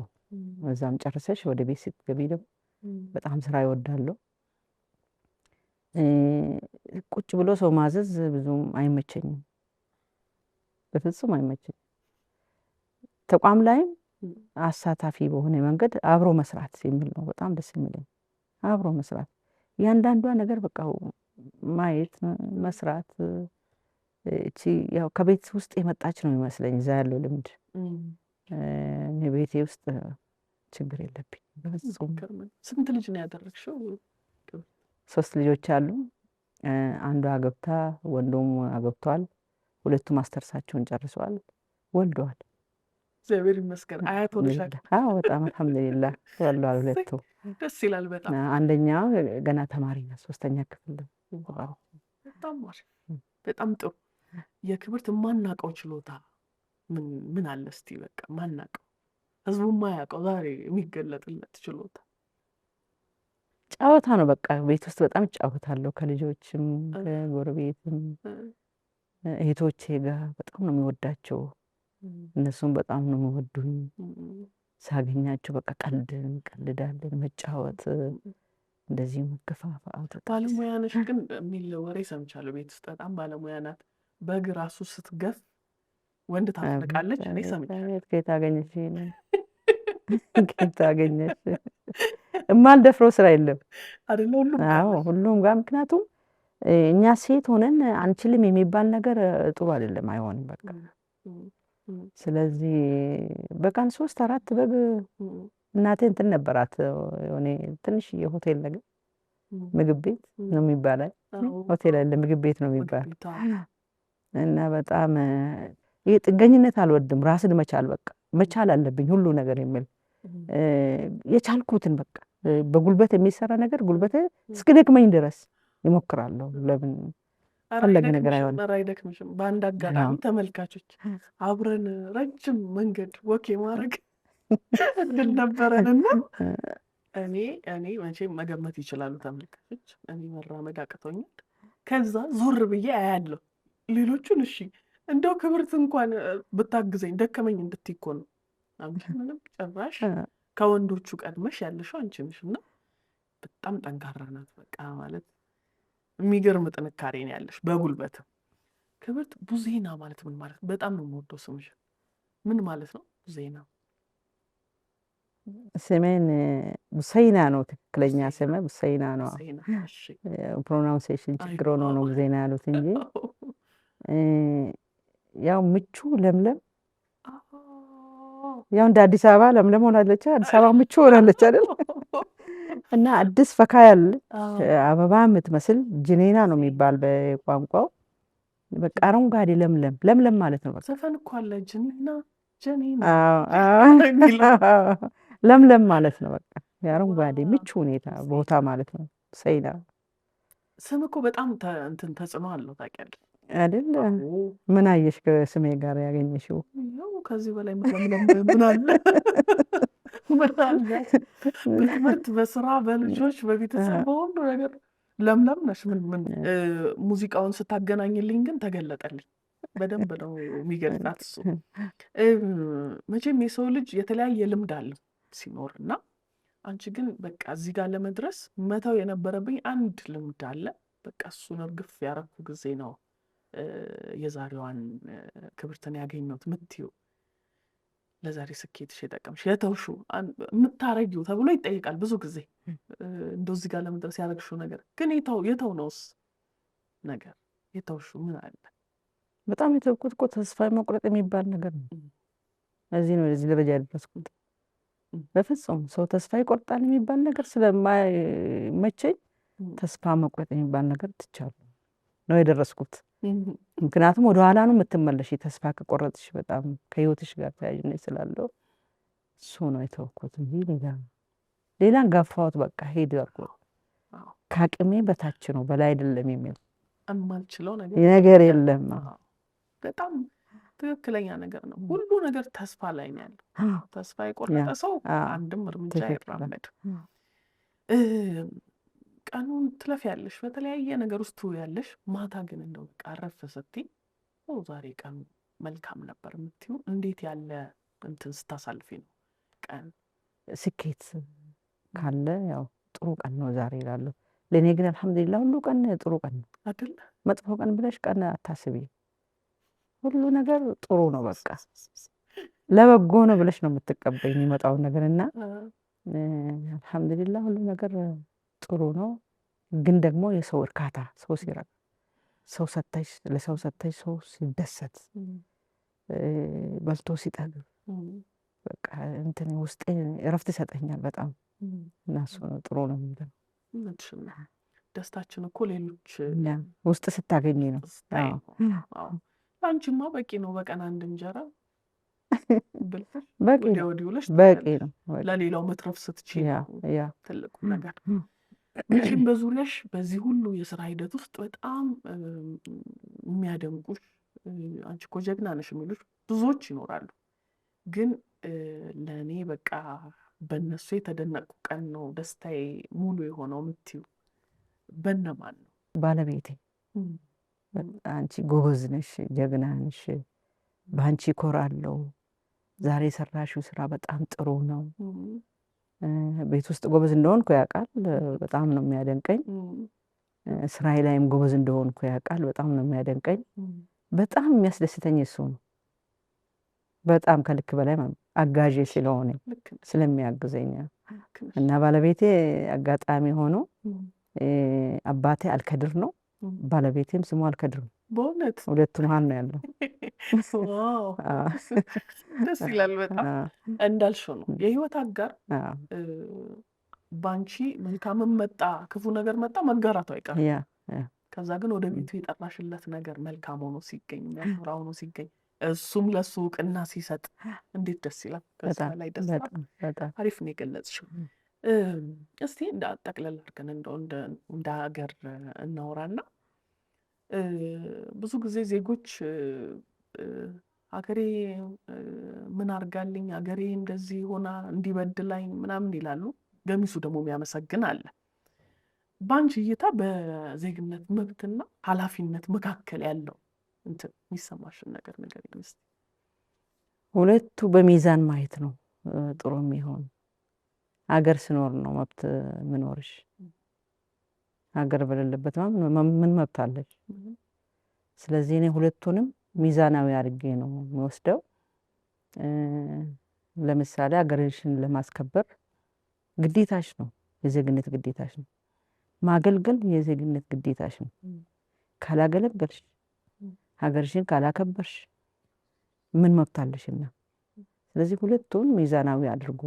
እዛም ጨርሰሽ ወደ ቤት ስትገቢ ደግሞ በጣም ስራ ይወዳሉ ቁጭ ብሎ ሰው ማዘዝ ብዙም አይመቸኝም በፍጹም አይመቸኝም ተቋም ላይም አሳታፊ በሆነ መንገድ አብሮ መስራት የሚል ነው በጣም ደስ የሚለኝ አብሮ መስራት ያንዳንዷ ነገር በቃ ማየት መስራት እቺ ያው ከቤት ውስጥ የመጣች ነው የሚመስለኝ እዛ ያለው ልምድ ቤቴ ውስጥ ችግር የለብኝ በፍጹም። ስንት ልጅ ነው ያደረግሽው? 3 ልጆች አሉ። አንዷ አገብታ ወንዱም አገብቷል። 2 ማስተርሳቸውን ጨርሰዋል፣ ወልደዋል። እግዚአብሔር ይመስገን። አያት ሆነሻል? አዎ በጣም አልሐምዱሊላህ ወልደዋል 2። ደስ ይላል በጣም። አንደኛው ገና ተማሪ ናት፣ 3ኛ ክፍል። በጣም ጥሩ። የክብርት የማናውቀው ችሎታ ምን አለ እስቲ? በቃ ማናውቀው ህዝቡ የማያውቀው ዛሬ የሚገለጥለት ችሎታ። ጨዋታ ነው በቃ። ቤት ውስጥ በጣም እጫወታለሁ ከልጆችም ከጎረቤትም እህቶቼ ጋር በጣም ነው የሚወዳቸው። እነሱም በጣም ነው የሚወዱኝ። ሳገኛቸው በቃ ቀልዳለን፣ መጫወት፣ እንደዚህ መገፋፋት። ባለሙያ ነሽ ግን የሚል ወሬ ሰምቻለሁ። ቤት ውስጥ በጣም ባለሙያ ናት። በግ ራሱ ስትገፍ ወንድ ታፈቅራለች። እኔ ሰምቻለሁ። ከየት አገኘሽ? ከየት አገኘሽ? የማልደፍረው ስራ የለም አይደለ? ሁሉም ጋር። ምክንያቱም እኛ ሴት ሆነን አንችልም የሚባል ነገር ጥሩ አይደለም፣ አይሆንም በቃ። ስለዚህ በቀን 3-4 በግ እናቴ እንትን ነበራት፣ የሆነ ትንሽ የሆቴል ነገር ምግብ ቤት ነው የሚባለው። ሆቴል አለ ምግብ ቤት ነው የሚባል። እና በጣም ይሄ ጥገኝነት አልወድም። ራስን መቻል በቃ መቻል አለብኝ ሁሉ ነገር የሚል የቻልኩትን በቃ በጉልበት የሚሰራ ነገር ጉልበቴ እስክደክመኝ ድረስ ይሞክራለሁ። ለምን ፈለገ ነገር አይሆንም። አይደክምሽም? በአንድ አጋጣሚ ተመልካቾች አብረን ረጅም መንገድ ወክ የማድረግ እድል ነበረንና እኔ መቼም መገመት ይችላሉ ተመልካቾች፣ እኔ መራመድ አቅቶኛል። ከዛ ዞር ብዬ አያለሁ ሌሎቹን። እሺ እንደው ክብርት እንኳን ብታግዘኝ ደከመኝ እንድትይ እኮ ነው። አንቺ ምንም ጭራሽ ከወንዶቹ ቀድመሽ ያለሽው አንቺ ነሽ። እና በጣም ጠንካራ ናት በቃ። ማለት የሚገርም ጥንካሬ ነው ያለሽ በጉልበትም። ክብርት ቡዜና ማለት ምን ማለት? በጣም ነው የምወደው ስምሽ። ምን ማለት ነው ቡዜና? ስሜን ቡሰይና ነው ትክክለኛ ስሜ ቡሰይና ነው። ፕሮናውንሴሽን ችግር ሆኖ ነው ቡዜና ያሉት እንጂ ያው ምቹ ለምለም፣ ያው እንደ አዲስ አበባ ለምለም ሆናለች፣ አዲስ አበባ ምቹ ሆናለች አይደል? እና አዲስ ፈካ ያለ አበባ የምትመስል ጅኔና ነው የሚባል በቋንቋው። በቃ አረንጓዴ ለምለም ማለት ነው። ዘፈን እኮ አለ ጅኔና ጀኔና ለምለም ማለት ነው። በቃ የአረንጓዴ ምቹ ሁኔታ ቦታ ማለት ነው። ሰይና ስም እኮ በጣም እንትን ተጽዕኖ አለው ታውቂያለሽ አይደል? ምን አየሽ ከስሜ ጋር ያገኘሽው? ያው ከዚህ በላይ ምን አለ? በትምህርት በስራ በልጆች በቤተሰብ በሁሉ ነገር ለምለም ነሽ። ምን ሙዚቃውን ስታገናኝልኝ ግን ተገለጠልኝ። በደንብ ነው የሚገልጣት እሱ። መቼም የሰው ልጅ የተለያየ ልምድ አለው ሲኖር እና አንቺ ግን በቃ እዚህ ጋር ለመድረስ መተው የነበረብኝ አንድ ልምድ አለ። በቃ እሱን እርግፍ ያረኩ ጊዜ ነው የዛሬዋን ክብርትን ያገኘሁት ምትዩ። ለዛሬ ስኬትሽ የጠቀምሽ የተውሹ የምታረጊው ተብሎ ይጠይቃል ብዙ ጊዜ። እንደው እዚህ ጋር ለመድረስ ያረግሽው ነገር ግን የተው ነውስ ነገር የተውሹ ምን አለ? በጣም የተውኩት እኮ ተስፋ መቁረጥ የሚባል ነገር ነው። እዚህ ነው እዚህ ደረጃ ያደረስኩት። በፍጹም ሰው ተስፋ ይቆርጣል የሚባል ነገር ስለማይመቸኝ ተስፋ መቁረጥ የሚባል ነገር ትቻለሁ ነው የደረስኩት። ምክንያቱም ወደ ኋላ ነው የምትመለሽ ተስፋ ከቆረጥሽ፣ በጣም ከህይወትሽ ጋር ተያያዥነት ስላለው እሱ ነው የተውኩት እንጂ ሌላ ጋፋሁት። በቃ ሄድ አልኩ። ከአቅሜ በታች ነው በላይ አይደለም የሚል የማልችለው ነገር የለም። በጣም ትክክለኛ ነገር ነው። ሁሉ ነገር ተስፋ ላይ ነው ያለው። ተስፋ የቆረጠ ሰው አንድም እርምጃ አይራመድ። ቀኑን ትለፊያለሽ፣ በተለያየ ነገር ውስጥ ትውያለሽ። ማታ ግን እንደው በቃ አረፍ ስትይ ዛሬ ቀኑ መልካም ነበር የምትይው እንዴት ያለ እንትን ስታሳልፊ ነው? ቀን ስኬት ካለ ያው ጥሩ ቀን ነው ዛሬ እላለሁ። ለእኔ ግን አልሐምዱሊላህ ሁሉ ቀን ጥሩ ቀን ነው አይደለ? መጥፎ ቀን ብለሽ ቀን አታስቢ። ሁሉ ነገር ጥሩ ነው። በቃ ለበጎ ነው ብለሽ ነው የምትቀበይ የሚመጣውን ነገር እና አልሐምዱሊላህ ሁሉ ነገር ጥሩ ነው። ግን ደግሞ የሰው እርካታ ሰው ሲረካ፣ ሰው ሰተሽ ለሰው ሰተሽ ሰው ሲደሰት፣ በልቶ ሲጠግብ በቃ እንትን ውስጤ እረፍት ይሰጠኛል በጣም እና እሱ ነው ጥሩ ነው የሚለው። ደስታችን እኮ ሌሎች ውስጥ ስታገኝ ነው። አንቺማ በቂ ነው በቀን አንድ እንጀራ በቂ ነው። ለሌላው መትረፍ ስትችል ትልቁ ነገር። መቼም በዙሪያሽ በዚህ ሁሉ የስራ ሂደት ውስጥ በጣም የሚያደንቁሽ አንቺ እኮ ጀግና ነሽ የሚሉሽ ብዙዎች ይኖራሉ። ግን ለእኔ በቃ በእነሱ የተደነቁ ቀን ነው ደስታዬ ሙሉ የሆነው የምትይው በነማን ነው? ባለቤቴ አንቺ ጎበዝ ነሽ፣ ጀግና ነሽ፣ በአንቺ እኮራለሁ፣ ዛሬ የሰራሽው ስራ በጣም ጥሩ ነው። ቤት ውስጥ ጎበዝ እንደሆንኩ ያውቃል፣ በጣም ነው የሚያደንቀኝ። ስራዬ ላይም ጎበዝ እንደሆንኩ ያውቃል፣ በጣም ነው የሚያደንቀኝ። በጣም የሚያስደስተኝ እሱ ነው። በጣም ከልክ በላይ አጋዤ ስለሆነ ስለሚያግዘኝ እና ባለቤቴ አጋጣሚ ሆኖ አባቴ አልከድር ነው፣ ባለቤቴም ስሙ አልከድር ነው። በእውነት ሁለቱ መሀል ነው ያለው። ደስ ይላል በጣም። እንዳልሽው ነው የህይወት አጋር ባንቺ መልካምም መጣ ክፉ ነገር መጣ መጋራቱ አይቀርም። ከዛ ግን ወደ ቤቱ የጠራሽለት ነገር መልካም ሆኖ ሲገኝ የሚያምራ ሆኖ ሲገኝ እሱም ለሱ እውቅና ሲሰጥ እንዴት ደስ ይላል። ከዛ ላይ ደስ አሪፍ ነው የገለጽሽው። እስቲ እንደ ጠቅለል አድርገን እንደ ሀገር እናወራና ብዙ ጊዜ ዜጎች ሀገሬ ምን አርጋልኝ ሀገሬ እንደዚህ ሆና እንዲበድላኝ ምናምን ይላሉ። ገሚሱ ደግሞ የሚያመሰግን አለ። ባንቺ እይታ በዜግነት መብትና ኃላፊነት መካከል ያለው እንትን የሚሰማሽን ነገር ንገሪኝ እስቲ። ሁለቱ በሚዛን ማየት ነው ጥሩ የሚሆን። ሀገር ስኖር ነው መብት ምኖርሽ። ሀገር በሌለበት ምን መብት አለሽ? ስለዚህ እኔ ሁለቱንም ሚዛናዊ አድርጌ ነው የሚወስደው። ለምሳሌ ሀገርሽን ለማስከበር ግዴታሽ ነው፣ የዜግነት ግዴታሽ ነው። ማገልገል የዜግነት ግዴታሽ ነው። ካላገለገልሽ ሀገርሽን ካላከበርሽ ምን መብት አለሽና? ስለዚህ ሁለቱን ሚዛናዊ አድርጎ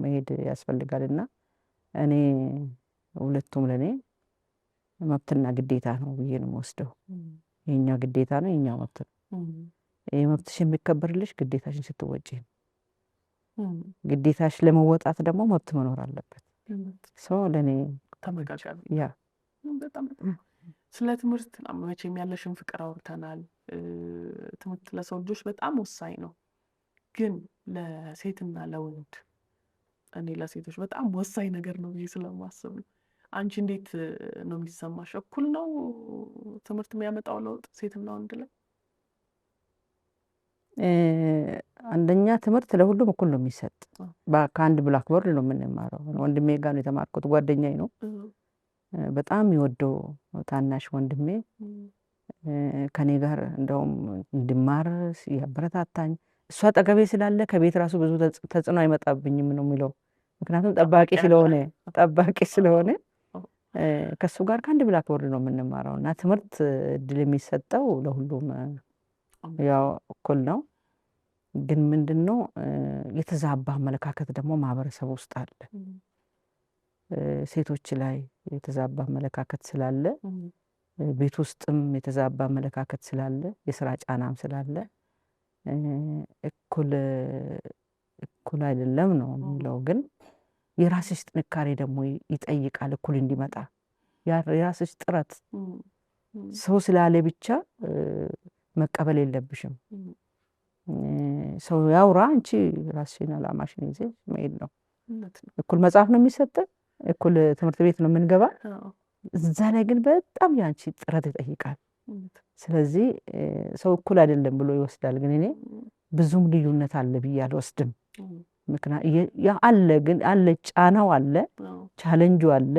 መሄድ ያስፈልጋልና እኔ ሁለቱም ለኔ መብትና ግዴታ ነው ብዬ ነው የምወስደው። የኛው ግዴታ ነው፣ የኛው መብት ነው። ይሄ መብትሽ የሚከበርልሽ ግዴታሽን ስትወጪ ነው። ግዴታሽ ለመወጣት ደግሞ መብት መኖር አለበት። ሰው ለኔ ተመጋጋቢ በጣም ስለ ትምህርት መቼም ያለሽን ፍቅር አውርተናል። ትምህርት ለሰው ልጆች በጣም ወሳኝ ነው። ግን ለሴትና ለወንድ እኔ ለሴቶች በጣም ወሳኝ ነገር ነው ብዬ ስለማስብ ነው። አንቺ እንዴት ነው የሚሰማሽ? እኩል ነው ትምህርት የሚያመጣው ለውጥ ሴትና ወንድ ላይ? አንደኛ ትምህርት ለሁሉም እኩል ነው የሚሰጥ። ከአንድ ብላክቦርድ ነው የምንማረው። ወንድሜ ጋር ነው የተማርኩት፣ ጓደኛዬ ነው። በጣም የሚወደው ታናሽ ወንድሜ ከኔ ጋር እንደውም እንድማር ያበረታታኝ። እሱ አጠገቤ ስላለ ከቤት ራሱ ብዙ ተጽዕኖ አይመጣብኝም ነው የሚለው። ምክንያቱም ጠባቂ ስለሆነ ከሱ ጋር ከአንድ ብላክቦርድ ነው የምንማረው እና ትምህርት እድል የሚሰጠው ለሁሉም ያው እኩል ነው። ግን ምንድነው የተዛባ አመለካከት ደግሞ ማህበረሰብ ውስጥ አለ። ሴቶች ላይ የተዛባ አመለካከት ስላለ፣ ቤት ውስጥም የተዛባ አመለካከት ስላለ፣ የስራ ጫናም ስላለ እኩል አይደለም ነው የሚለው። ግን የራስሽ ጥንካሬ ደግሞ ይጠይቃል እኩል እንዲመጣ። የራስሽ ጥረት ሰው ስላለ ብቻ መቀበል የለብሽም። ሰው ያውራ፣ አንቺ ራስሽን አላማሽን ይዘሽ መሄድ ነው። እኩል መጽሐፍ ነው የሚሰጠን፣ እኩል ትምህርት ቤት ነው የምንገባ። እዛ ላይ ግን በጣም ያንቺ ጥረት ይጠይቃል። ስለዚህ ሰው እኩል አይደለም ብሎ ይወስዳል። ግን እኔ ብዙም ልዩነት አለ ብዬ አልወስድም። ምክንያቱም አለ፣ ግን አለ፣ ጫናው አለ፣ ቻሌንጁ አለ።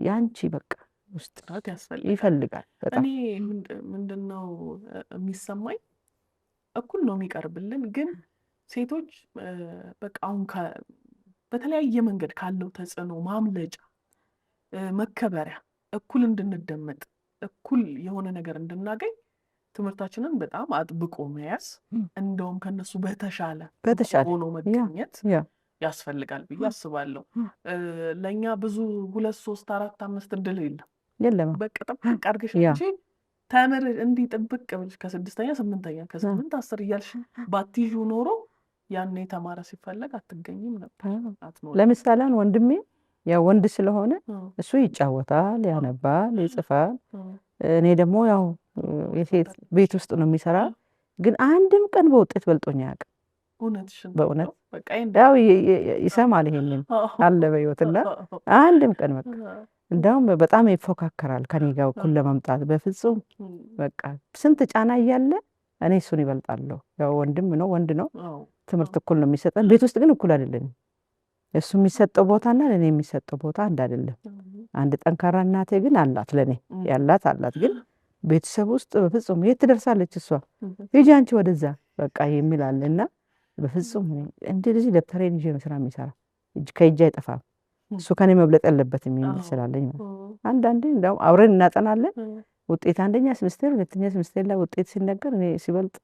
ያንቺ በቃ ውስጥ ይፈልጋል። እኔ ምንድነው የሚሰማኝ እኩል ነው የሚቀርብልን። ግን ሴቶች በቃ አሁን በተለያየ መንገድ ካለው ተጽዕኖ ማምለጫ መከበሪያ እኩል እንድንደመጥ እኩል የሆነ ነገር እንድናገኝ ትምህርታችንን በጣም አጥብቆ መያዝ እንደውም ከነሱ በተሻለ ሆኖ ያ መገኘት ያ ያስፈልጋል ብዬ አስባለሁ። ለእኛ ብዙ 2 3 4 5 እድል የለም። የለም በቃ ጥብቅ አድርገሽ ያ እንጂ ተምር እንዲህ ጥብቅ ብለሽ ከ6ኛ 8ኛ ከ8 10 እያልሽ ባትይዡ ኖሮ ያኔ የተማረ ሲፈለግ አትገኝም ነበር። አትኖርም። ለምሳሌ አሁን ወንድሜ ያው ወንድ ስለሆነ እሱ ይጫወታል፣ ያነባል፣ ይጽፋል። እኔ ደግሞ ያው የሴት ቤት ውስጥ ነው የሚሰራ። ግን አንድም ቀን በውጤት በልጦኝ አያውቅም። እውነትሽን ነው። በእውነት በቃ ያው ይሰማል ይሄንን አለ በሕይወትና አንድም ቀን በቃ እንደውም በጣም ይፎካከራል ከኔ ጋር እኩል ለመምጣት በፍጹም በቃ ስንት ጫና እያለ እኔ እሱን ይበልጣለሁ። ያው ወንድም ነው ወንድ ነው ትምህርት እኩል ነው የሚሰጠን። ቤት ውስጥ ግን እኩል አይደለም። እሱ የሚሰጠው ቦታና ለኔ የሚሰጠው ቦታ አንድ አይደለም። አንድ ጠንካራ እናቴ ግን አላት፣ ለኔ ያላት አላት። ግን ቤተሰብ ውስጥ በፍጹም የት ትደርሳለች እሷ ሂጂ አንቺ ወደዛ በቃ የሚል አለና በፍጹም እንደዚህ ደብተሬን ይዤ ነው ስራ የሚሰራ ከእጅ አይጠፋም። እሱ ከኔ መብለጥ ያለበትም የሚል ስላለኝ አንዳንዴ እንደውም አብረን እናጠናለን። ውጤት አንደኛ ሴምስተር ሁለተኛ ሴምስተር ላይ ውጤት ሲነገር እኔ ሲበልጥ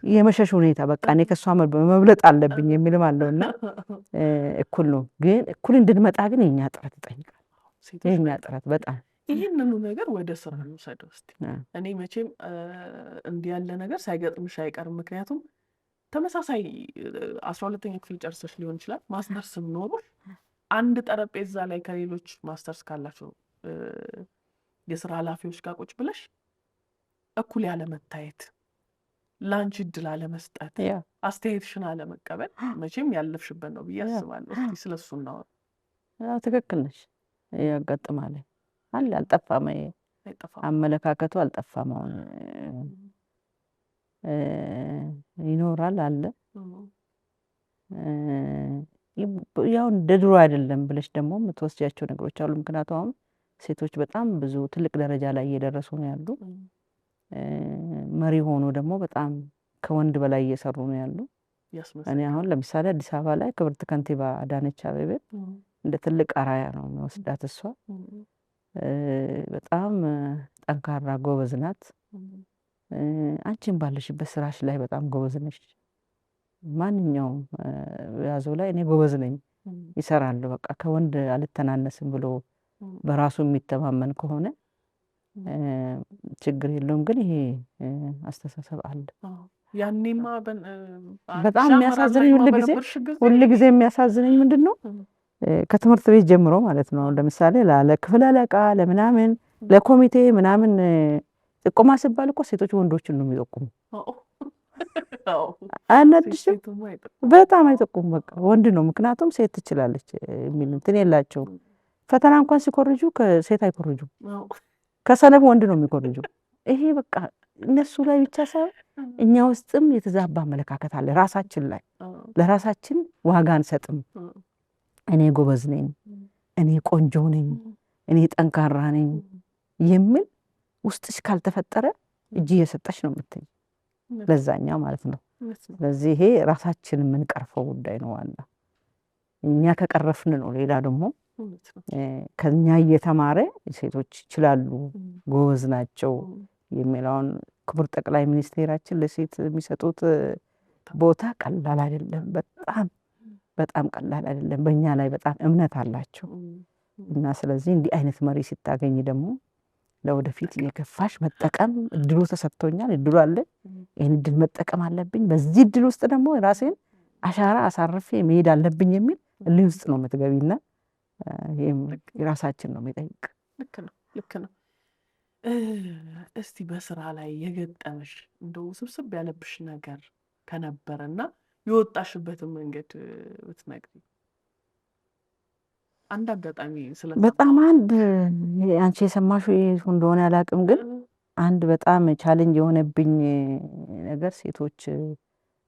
የመሸሽ ሁኔታ በቃ እኔ ከሷ መብለጥ አለብኝ የሚልም አለውና እኩል ነው። ግን እኩል እንድንመጣ ግን የኛ ጥረት ይጠይቃል። የኛ ጥረት በጣም ይህንኑ ነገር ወደ ስራ እንውሰደው እስቲ። እኔ መቼም እንዲህ ያለ ነገር ሳይገጥምሽ አይቀርም። ምክንያቱም ተመሳሳይ 12ኛ ክፍል ጨርሰሽ ሊሆን ይችላል ማስተርስም ኖሮሽ አንድ ጠረጴዛ ላይ ከሌሎች ማስተርስ ካላቸው የስራ ኃላፊዎች ጋር ቁጭ ብለሽ እኩል ያለ መታየት፣ ላንቺ እድል አለመስጠት፣ አስተያየትሽን አለመቀበል መቼም ያለፍሽበት ነው ብዬ አስባለሁ። እስቲ ስለሱ እናወራ። ትክክል ነሽ። ያጋጥማል አለ አልጠፋም። አመለካከቱ አልጠፋም። አሁን ይኖራል አለ ያው እንደ ድሮ አይደለም ብለሽ ደግሞ የምትወስጃቸው ነገሮች አሉ። ምክንያቱም አሁን ሴቶች በጣም ብዙ ትልቅ ደረጃ ላይ እየደረሱ ነው ያሉ። መሪ ሆኖ ደግሞ በጣም ከወንድ በላይ እየሰሩ ነው ያሉ። እኔ አሁን ለምሳሌ አዲስ አበባ ላይ ክብርት ከንቲባ አዳነች አቤቤ እንደ ትልቅ አራያ ነው የሚወስዳት። እሷ በጣም ጠንካራ ጎበዝ ናት። አንቺን ባለሽበት ስራሽ ላይ በጣም ጎበዝ ነሽ። ማንኛውም ያዘው ላይ እኔ ጎበዝ ነኝ ይሰራል በቃ ከወንድ አልተናነስም ብሎ በራሱ የሚተማመን ከሆነ ችግር የለውም። ግን ይሄ አስተሳሰብ አለ። ያኔማ በጣም የሚያሳዝነኝ ሁል ጊዜ የሚያሳዝነኝ ምንድን ነው ከትምህርት ቤት ጀምሮ ማለት ነው። ለምሳሌ ለክፍለ አለቃ ለምናምን ለኮሚቴ ምናምን ጥቆማ ሲባል እኮ ሴቶች ወንዶችን ነው የሚጠቁሙ። አናድሽም? በጣም አይጠቁም። በቃ ወንድ ነው። ምክንያቱም ሴት ትችላለች የሚል እንትን የላቸውም። ፈተና እንኳን ሲኮርጁ ከሴት አይኮርጁም። ከሰነፍ ወንድ ነው የሚኮርጁ። ይሄ በቃ እነሱ ላይ ብቻ ሳይሆን እኛ ውስጥም የተዛባ አመለካከት አለ። ራሳችን ላይ ለራሳችን ዋጋ አንሰጥም። እኔ ጎበዝ ነኝ፣ እኔ ቆንጆ ነኝ፣ እኔ ጠንካራ ነኝ የሚል ውስጥሽ ካልተፈጠረ እጅ እየሰጠሽ ነው የምትኝ ለዛኛው ማለት ነው። ስለዚህ ይሄ ራሳችን የምንቀርፈው ጉዳይ ነው። ዋና እኛ ከቀረፍን ነው ሌላ ደግሞ ከኛ እየተማረ ሴቶች ይችላሉ፣ ጎበዝ ናቸው የሚለውን ክቡር ጠቅላይ ሚኒስቴራችን ለሴት የሚሰጡት ቦታ ቀላል አይደለም። በጣም በጣም ቀላል አይደለም። በእኛ ላይ በጣም እምነት አላቸው እና ስለዚህ እንዲህ አይነት መሪ ስታገኝ ደግሞ ለወደፊት የከፋሽ መጠቀም እድሉ ተሰጥቶኛል፣ እድሉ አለ፣ ይህን እድል መጠቀም አለብኝ፣ በዚህ እድል ውስጥ ደግሞ ራሴን አሻራ አሳርፌ መሄድ አለብኝ የሚል እልህ ውስጥ ነው የምትገቢና ይህም የራሳችን ነው የሚጠይቅ። ልክ ነው። እስቲ በስራ ላይ የገጠመሽ እንደው ስብስብ ያለብሽ ነገር ከነበረና የወጣሽበትን መንገድ ብትነግሪኝ። አንድ አጋጣሚ በጣም አንድ አንቺ የሰማሽው እንደሆነ አላውቅም፣ ግን አንድ በጣም ቻሌንጅ የሆነብኝ ነገር ሴቶች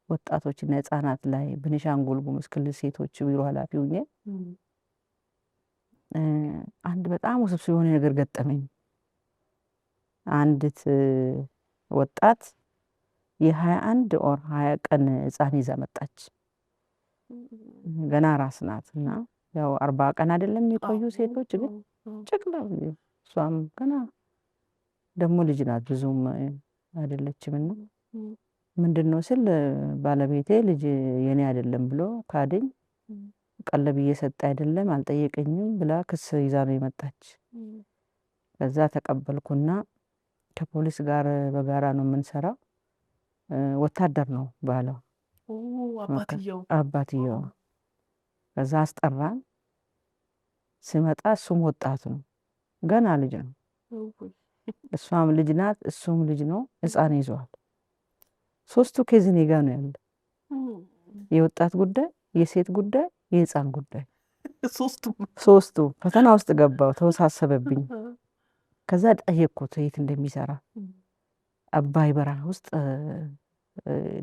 ወጣቶችና ህጻናት ላይ ቤኒሻንጉል ጉሙዝ ክልል ሴቶች ቢሮ ኃላፊ ሆኜ አንድ በጣም ውስብስብ የሆነ ነገር ገጠመኝ። አንዲት ወጣት የ21 ወር 20 ቀን ህፃን ይዛ መጣች። ገና ራስ ናትና ያው 40 ቀን አይደለም የቆዩ ሴቶች ግን ጨቅላ እሷም ገና ደግሞ ልጅ ናት ብዙም አይደለችምና ምንድነው ስል ባለቤቴ ልጅ የኔ አይደለም ብሎ ካደኝ ቀለብ እየሰጠ አይደለም አልጠየቀኝም ብላ ክስ ይዛ ነው የመጣች። ከዛ ተቀበልኩና ከፖሊስ ጋር በጋራ ነው የምንሰራው። ወታደር ነው ባለው አባትየው። ከዛ አስጠራን። ሲመጣ እሱም ወጣት ነው ገና ልጅ ነው። እሷም ልጅ ናት እሱም ልጅ ነው። ሕፃን ይዟል። ሶስቱ ኬዝ እኔ ጋ ነው ያለ። የወጣት ጉዳይ፣ የሴት ጉዳይ፣ የሕፃን ጉዳይ ሶስቱ ፈተና ውስጥ ገባው። ተወሳሰበብኝ። ከዛ ጠየቅኩት የት እንደሚሰራ። አባይ በረሃ ውስጥ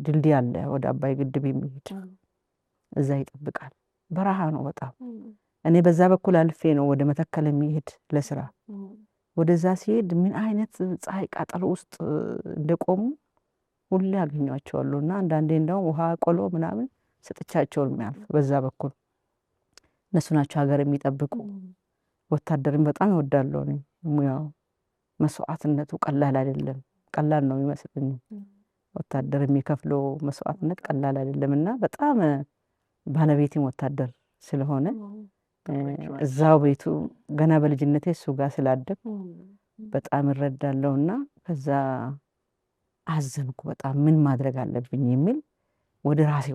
ድልድይ አለ ወደ አባይ ግድብ የሚሄድ እዛ ይጠብቃል። በረሃ ነው በጣም። እኔ በዛ በኩል አልፌ ነው ወደ መተከል የሚሄድ ለስራ። ወደዛ ሲሄድ ምን አይነት ፀሐይ ቃጠሎ ውስጥ እንደቆሙ ሁሌ አገኛቸዋለሁ። እና አንዳንዴ እንደውም ውሃ ቆሎ ምናምን ሰጥቻቸው የሚያልፍ በዛ በኩል እነሱ ናቸው ሀገር የሚጠብቁ። ወታደርን በጣም እወዳለሁ እኔ። ሙያው መስዋዕትነቱ ቀላል አይደለም። ቀላል ነው የሚመስለኝ። ወታደር የሚከፍለው መስዋዕትነት ቀላል አይደለም። እና በጣም ባለቤቴም ወታደር ስለሆነ እዛው ቤቱ ገና በልጅነቴ እሱ ጋር ስላደግ በጣም እረዳለሁና ከዛ አዘንኩ በጣም። ምን ማድረግ አለብኝ የሚል ወደ ራሴ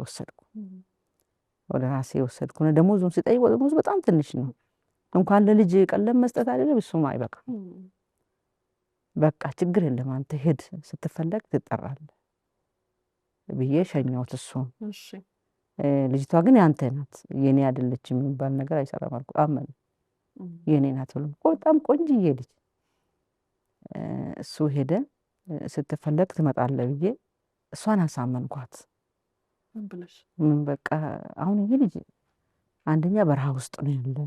ወሰድኩ። ደሞዙን ሲጠይቅ ደሞዙ በጣም ትንሽ ነው። እንኳን ለልጅ ቀለም መስጠት አይደለም እሱም አይበቃም። በቃ ችግር የለም አንተ ሄድ ስትፈለግ ትጠራለህ ብዬ ሸኘሁት እሱን። ልጅቷ ግን ያንተ ናት የኔ አይደለችም የሚባል ነገር አይሰራም አልኩ። አመን የኔ ናት ብሎ በጣም ቆንጅዬ ልጅ እሱ ሄደ። ስትፈለግ ትመጣለህ ብዬ እሷን አሳመንኳት። ምን በቃ አሁን ይሄ ልጅ አንደኛ በረሃ ውስጥ ነው ያለ፣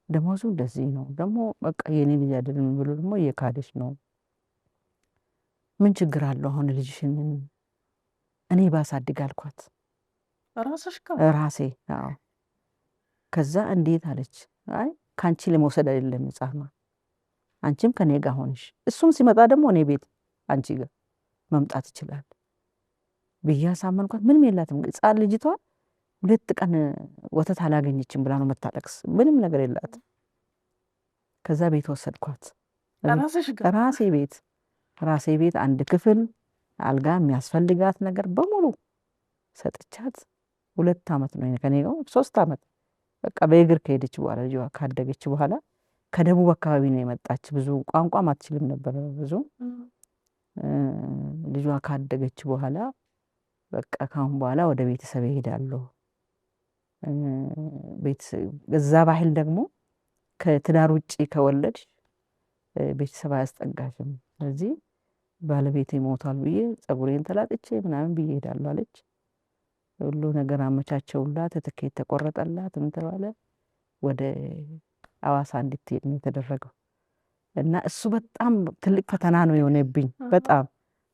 ደሞዙ እንደዚህ ነው፣ ደግሞ በቃ የኔ ልጅ አይደለም ብሎ ደግሞ እየካደች ነው። ምን ችግር አለው አሁን ልጅሽን እኔ ባሳድግ አልኳት። ራሴ አዎ። ከዛ እንዴት አለች፣ አይ ካንቺ ለመውሰድ አይደለም ሕፃኗ፣ አንቺም ከኔ ጋር ሆንሽ፣ እሱም ሲመጣ ደግሞ እኔ ቤት አንቺ ጋር መምጣት ይችላል ብዬ አሳመንኳት። ምንም የላትም ሕፃን ልጅቷ 2 ቀን ወተት አላገኘችም ብላ ነው መታለቅስ። ምንም ነገር የላትም። ከዛ ቤት ወሰድኳት። ራሴ ቤት አንድ ክፍል አልጋ የሚያስፈልጋት ነገር በሙሉ ሰጥቻት 2 ዓመት ነው ከኔ ጋር 3 ዓመት በቃ በእግር ከሄደች በኋላ ልጅዋ ካደገች በኋላ ከደቡብ አካባቢ ነው የመጣች። ብዙ ቋንቋም አትችልም ነበር ብዙ። ልጅዋ ካደገች በኋላ በቃ ካሁን በኋላ ወደ ቤተሰብ እሄዳለሁ። እዛ ባህል ደግሞ ከትዳር ውጪ ከወለድሽ ቤተሰብ አያስጠጋሽም። ስለዚህ ባለቤቴ ሞቷል ብዬ ፀጉሬን ተላጥቼ ምናምን ብዬ እሄዳለሁ አለች። ሁሉ ነገር አመቻቸውላት፣ ትኬት ተቆረጠላት፣ ምን ተባለ፣ ወደ ሐዋሳ እንድትሄድ ነው የተደረገው። እና እሱ በጣም ትልቅ ፈተና ነው የሆነብኝ በጣም።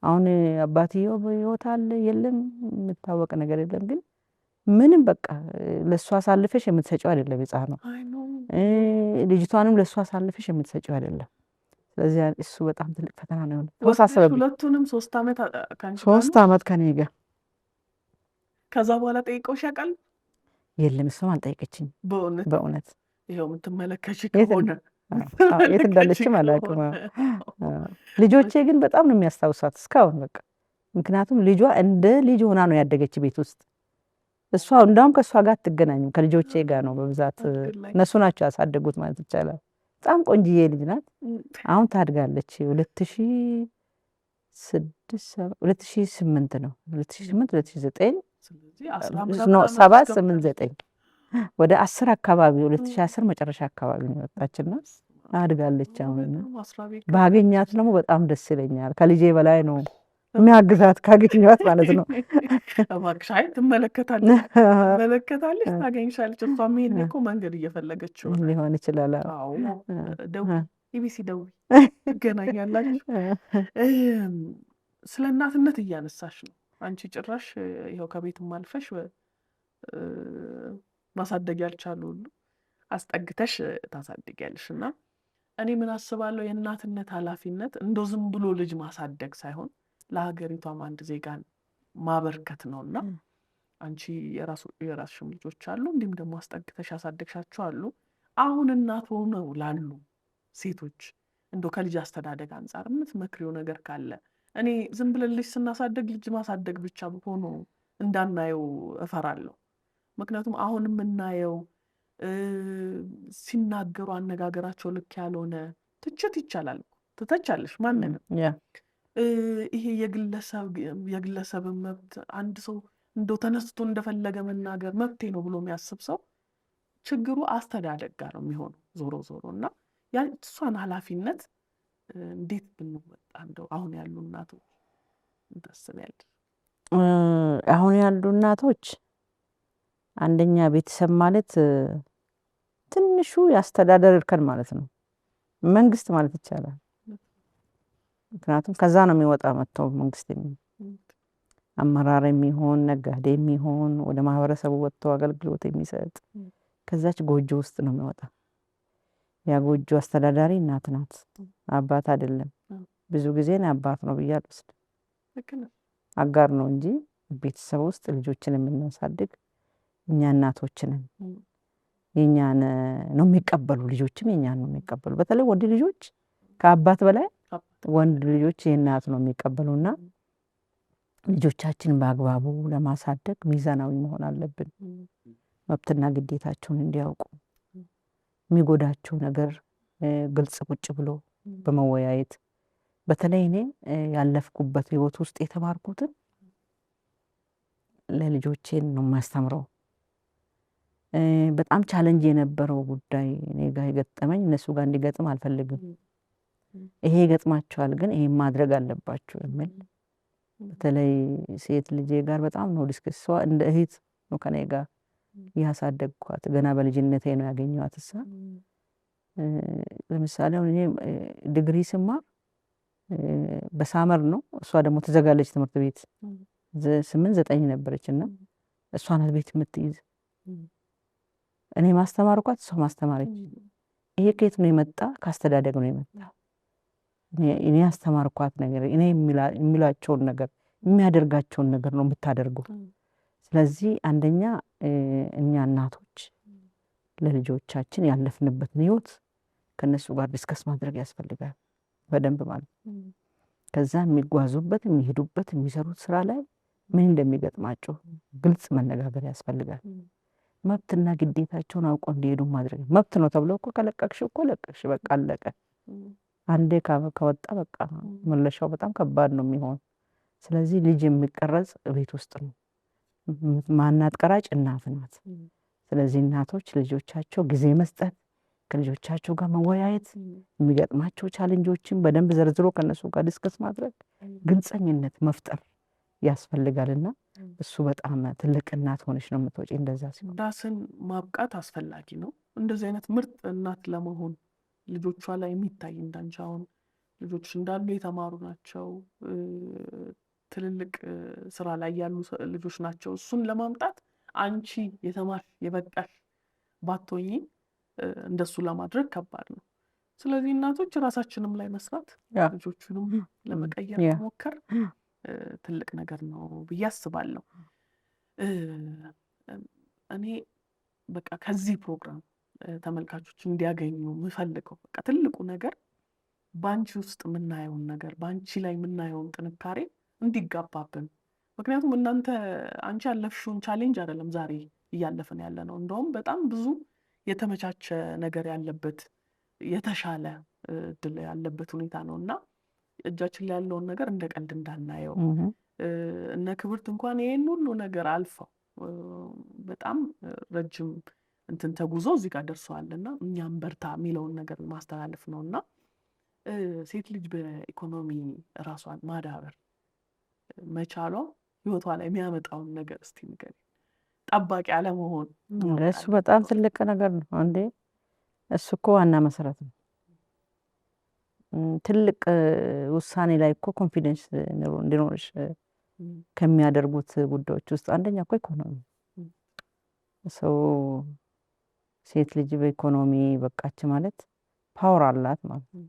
አሁን አባትየው በሕይወት አለ የለም የምታወቅ ነገር የለም፣ ግን ምንም በቃ ለእሱ አሳልፈሽ የምትሰጪው አይደለም ሕፃኗ፣ ልጅቷንም ለእሱ አሳልፈሽ የምትሰጪው አይደለም። ስለዚህ እሱ በጣም ትልቅ ፈተና ነው የሆነ። ተወሳሰበብኝ። ሁለቱንም 3 ዓመት ከኔ ጋር። ከዛ በኋላ ጠይቀውሽ ያውቃል? የለም እሱም አልጠየቀችኝ በእውነት። ይኸው የምትመለከች ከሆነ የት እንዳለችም አላውቅም። ልጆቼ ግን በጣም ነው የሚያስታውሳት እስካሁን በቃ። ምክንያቱም ልጇ እንደ ልጅ ሆና ነው ያደገች ቤት ውስጥ። እሷ እንዳውም ከእሷ ጋር አትገናኝም፣ ከልጆቼ ጋር ነው በብዛት። እነሱ ናቸው ያሳደጉት ማለት ይቻላል። በጣም ቆንጅዬ ልጅ ናት። አሁን ታድጋለች። 2008 ነው 2009 7 8 9 ወደ 10 አካባቢ 2010 መጨረሻ አካባቢ ነው የወጣችና አድጋለች። አሁን ባገኛት ደግሞ በጣም ደስ ይለኛል። ከልጄ በላይ ነው የሚያግዛት ካገኘኋት ማለት ነው። እባክሽ አይ ትመለከታለች ታገኝሻለች። እሷ መሄድ እኮ መንገድ እየፈለገችው ሊሆን ይችላል። አዎ ደውዪ፣ ኢቢሲ ደውዪ፣ ትገናኛላችሁ። ስለ እናትነት እያነሳሽ ነው አንቺ። ጭራሽ ይኸው ከቤትም አልፈሽ ማሳደግ ያልቻሉ ሁሉ አስጠግተሽ ታሳድጊያለሽ። እና እኔ ምን አስባለሁ የእናትነት ኃላፊነት እንደው ዝም ብሎ ልጅ ማሳደግ ሳይሆን ለሀገሪቷም አንድ ዜጋን ማበርከት ነውና አንቺ የራስሽም ልጆች አሉ፣ እንዲሁም ደግሞ አስጠግተሽ ያሳደግሻቸው አሉ። አሁን እናት ሆነው ላሉ ሴቶች እንደው ከልጅ አስተዳደግ አንጻር የምትመክሪው ነገር ካለ? እኔ ዝም ብለን ልጅ ስናሳደግ ልጅ ማሳደግ ብቻ ሆኖ እንዳናየው እፈራለሁ። ምክንያቱም አሁን የምናየው ሲናገሩ አነጋገራቸው ልክ ያልሆነ ትችት ይቻላል፣ ትተቻለሽ ማንንም። ይሄ የግለሰብን መብት አንድ ሰው እንደው ተነስቶ እንደፈለገ መናገር መብቴ ነው ብሎ የሚያስብ ሰው ችግሩ አስተዳደግ ጋር ነው የሚሆነው ዞሮ ዞሮ። እና እሷን ኃላፊነት እንዴት ብንወጣ እንደው አሁን ያሉ እናቶች እንታስቢያለሽ? አሁን ያሉ እናቶች አንደኛ ቤተሰብ ማለት ትንሹ የአስተዳደር እርከን ማለት ነው፣ መንግስት ማለት ይቻላል። ምክንያቱም ከዛ ነው የሚወጣ መጥቶ መንግስት አመራር የሚሆን ነጋዴ የሚሆን ወደ ማህበረሰቡ ወጥቶ አገልግሎት የሚሰጥ ከዛች ጎጆ ውስጥ ነው የሚወጣ። ያ ጎጆ አስተዳዳሪ እናት ናት፣ አባት አይደለም። ብዙ ጊዜ አባት ነው ብዬ አልወስድም፣ አጋር ነው እንጂ ቤተሰብ ውስጥ ልጆችን የምናሳድግ እኛ እናቶች ነን። የኛን ነው የሚቀበሉ፣ ልጆችም የኛን ነው የሚቀበሉ። በተለይ ወንድ ልጆች ከአባት በላይ ወንድ ልጆች የእናት ነው የሚቀበሉና ልጆቻችን በአግባቡ ለማሳደግ ሚዛናዊ መሆን አለብን። መብትና ግዴታቸውን እንዲያውቁ፣ የሚጎዳቸው ነገር ግልጽ ቁጭ ብሎ በመወያየት በተለይ እኔ ያለፍኩበት ህይወት ውስጥ የተማርኩትን ለልጆቼን ነው የማስተምረው። በጣም ቻሌንጅ የነበረው ጉዳይ እኔ ጋር የገጠመኝ እነሱ ጋር እንዲገጥም አልፈልግም። ይሄ ይገጥማቸዋል ግን ይሄ ማድረግ አለባቸው የሚል በተለይ ሴት ልጄ ጋር በጣም ነው ዲስከስ እንደ እህት ነው ከኔ ጋር ያሳደግኳት። ገና በልጅነቴ ነው ያገኘኋት። እሷ ለምሳሌ እኔ ዲግሪ ስማር በሳመር ነው፣ እሷ ደግሞ ተዘጋለች ትምህርት ቤት 8-9 ነበረችና እሷ ናት ቤት የምትይዝ። እኔ ማስተማርኳት እሷ ማስተማረች። ይሄ ከየት ነው የመጣ? ካስተዳደግ ነው የመጣ። እኔ ያስተማርኳት ነገር እኔ የሚላቸውን ነገር የሚያደርጋቸውን ነገር ነው የምታደርገው። ስለዚህ አንደኛ እኛ እናቶች ለልጆቻችን ያለፍንበትን ህይወት ከነሱ ጋር ዲስከስ ማድረግ ያስፈልጋል በደንብ ማለት። ከዛ የሚጓዙበት የሚሄዱበት የሚሰሩት ስራ ላይ ምን እንደሚገጥማቸው ግልጽ መነጋገር ያስፈልጋል። መብትና ግዴታቸውን አውቀው እንዲሄዱ ማድረግ። መብት ነው ተብሎ እኮ ከለቀቅሽ እኮ ለቀቅሽ፣ በቃ አለቀ። አንዴ ከወጣ በቃ መለሻው በጣም ከባድ ነው የሚሆን። ስለዚህ ልጅ የሚቀረጽ ቤት ውስጥ ነው። ማናት ቀራጭ? እናት ናት። ስለዚህ እናቶች ልጆቻቸው ጊዜ መስጠት፣ ከልጆቻቸው ጋር መወያየት፣ የሚገጥማቸው ቻሌንጆችን በደንብ ዘርዝሮ ከነሱ ጋር ዲስከስ ማድረግ፣ ግልጸኝነት መፍጠር ያስፈልጋልና እሱ በጣም ትልቅ እናት ሆነሽ ነው የምትወጪ። እንደዛ ሲሆን ራስን ማብቃት አስፈላጊ ነው። እንደዚህ አይነት ምርጥ እናት ለመሆን ልጆቿ ላይ የሚታይ እንዳንቺ አሁን ልጆች እንዳሉ የተማሩ ናቸው፣ ትልልቅ ስራ ላይ ያሉ ልጆች ናቸው። እሱን ለማምጣት አንቺ የተማርሽ የበቃሽ ባትሆኚ እንደሱ ለማድረግ ከባድ ነው። ስለዚህ እናቶች ራሳችንም ላይ መስራት ልጆቹንም ለመቀየር መሞከር ትልቅ ነገር ነው ብዬ አስባለሁ። እኔ በቃ ከዚህ ፕሮግራም ተመልካቾች እንዲያገኙ የምፈልገው በቃ ትልቁ ነገር በአንቺ ውስጥ የምናየውን ነገር፣ በአንቺ ላይ የምናየውን ጥንካሬ እንዲጋባብን። ምክንያቱም አንቺ ያለፍሽውን ቻሌንጅ አይደለም ዛሬ እያለፍን ያለ ነው። እንደውም በጣም ብዙ የተመቻቸ ነገር ያለበት የተሻለ እድል ያለበት ሁኔታ ነው እና እጃችን ላይ ያለውን ነገር እንደ ቀልድ እንዳናየው። እነ ክብርት እንኳን ይሄን ሁሉ ነገር አልፈው በጣም ረጅም እንትን ተጉዞ እዚህ ጋር ደርሰዋልና እኛም በርታ የሚለውን ነገር ማስተላለፍ ነው እና ሴት ልጅ በኢኮኖሚ ራሷን ማዳበር መቻሏ ህይወቷ ላይ የሚያመጣውን ነገር እስቲ ንገሪ። ጠባቂ አለመሆን እሱ በጣም ትልቅ ነገር ነው እንዴ! እሱ እኮ ዋና መሰረት ነው። ትልቅ ውሳኔ ላይ እኮ ኮንፊደንስ እንዲኖርሽ ከሚያደርጉት ጉዳዮች ውስጥ አንደኛ እኮ ኢኮኖሚ። ሰው ሴት ልጅ በኢኮኖሚ በቃች ማለት ፓወር አላት ማለት ነው።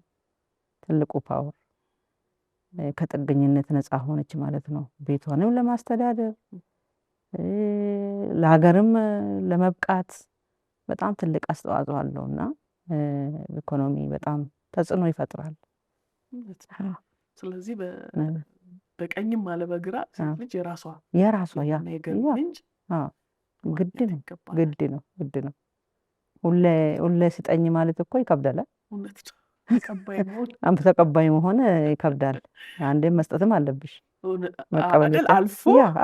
ትልቁ ፓወር ከጥገኝነት ነፃ ሆነች ማለት ነው። ቤቷንም ለማስተዳደር ለሀገርም ለመብቃት በጣም ትልቅ አስተዋጽኦ አለውና ኢኮኖሚ በጣም ተጽዕኖ ይፈጥራል። ስለዚህ በቀኝም አለ በግራ ሴት ልጅ የራሷ የገቢ ምንጭ ግድ ነው። ሁሌ ስጠኝ ማለት እኮ ይከብዳል። ተቀባይ መሆን ይከብዳል። አንዴም መስጠትም አለብሽ፣ መቀበል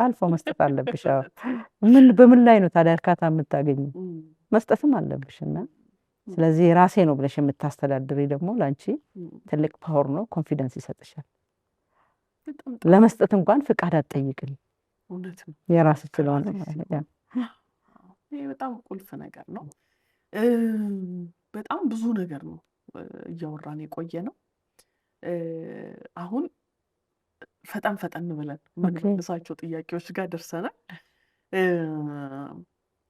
አልፎ መስጠት አለብሽ። በምን ላይ ነው ታዲያ እርካታ የምታገኘው? መስጠትም አለብሽ። እና ስለዚህ ራሴ ነው ብለሽ የምታስተዳድሪ ደግሞ ለአንቺ ትልቅ ፓወር ነው፣ ኮንፊደንስ ይሰጥሻል። ለመስጠት እንኳን ፍቃድ አትጠይቅም። የራስሽ ስለሆነ ማለት ነው። ይሄ በጣም ቁልፍ ነገር ነው። በጣም ብዙ ነገር ነው እያወራን የቆየ ነው። አሁን ፈጠን ብለን የምንመልሳቸው ጥያቄዎች ጋር ደርሰናል።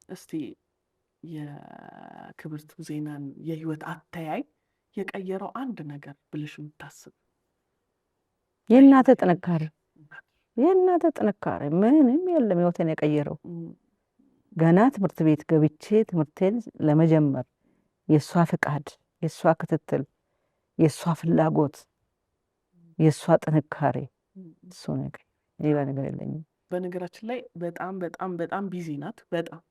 እስቲ የክብርት ዜናን የህይወት አተያይ የቀየረው አንድ ነገር ብለሽ የምታስብ? የእናተ ጥንካሬ ምንም የለም ህይወቴን የቀየረው። ገና ትምህርት ቤት ገብቼ ትምህርቴን ለመጀመር የእሷ ፍቃድ፣ የእሷ ክትትል፣ የእሷ ፍላጎት፣ የእሷ ጥንካሬ እሱ ነገር ሌላ ነገር የለኝም። በነገራችን ላይ በጣም ቢዚ ናት በጣም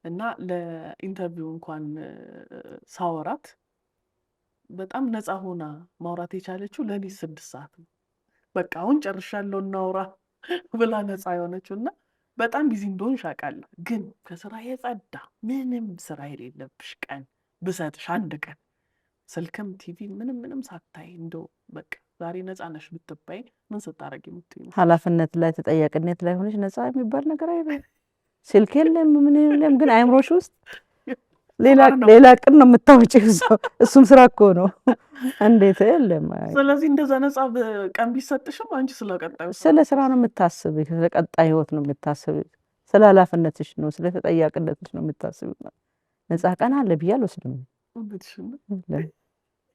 እና ለኢንተርቪው እንኳን ሳወራት በጣም ነፃ ሆና ማውራት የቻለችው ለሊት 6 ሰዓት ነው። በቃ አሁን ጨርሻለሁ እናውራ ብላ ነፃ የሆነችው እና በጣም ቢዚ እንደሆንሽ አውቃለሁ። ግን ከስራ የጸዳ ምንም ስራ የሌለብሽ ቀን ብሰጥሽ አንድ ቀን ስልክም ቲቪ ምንም ሳታይ እንደው በቃ ዛሬ ነፃ ነሽ ብትባይ ምን ስታረጊ የምትይው? ኃላፊነት ላይ ተጠያቂነት ላይ ሆነሽ ነፃ የሚባል ነገር አይደለም። ስልክ የለም ምን የለም፣ ግን አይምሮሽ ውስጥ ሌላ ቅን ነው የምታወጪው። እሱም ስራ እኮ ነው። እንዴት የለም። ስለዚህ እንደዛ ነፃ ቀን ቢሰጥሽም አንቺ ስለቀጣዩ ስለ ስራ ነው የምታስብ፣ ስለ ቀጣይ ህይወት ነው የምታስብ፣ ስለ ኃላፊነትሽ ነው፣ ስለ ተጠያቂነትሽ ነው የምታስብ። ነፃ ቀን አለ ብዬ አልወስድም።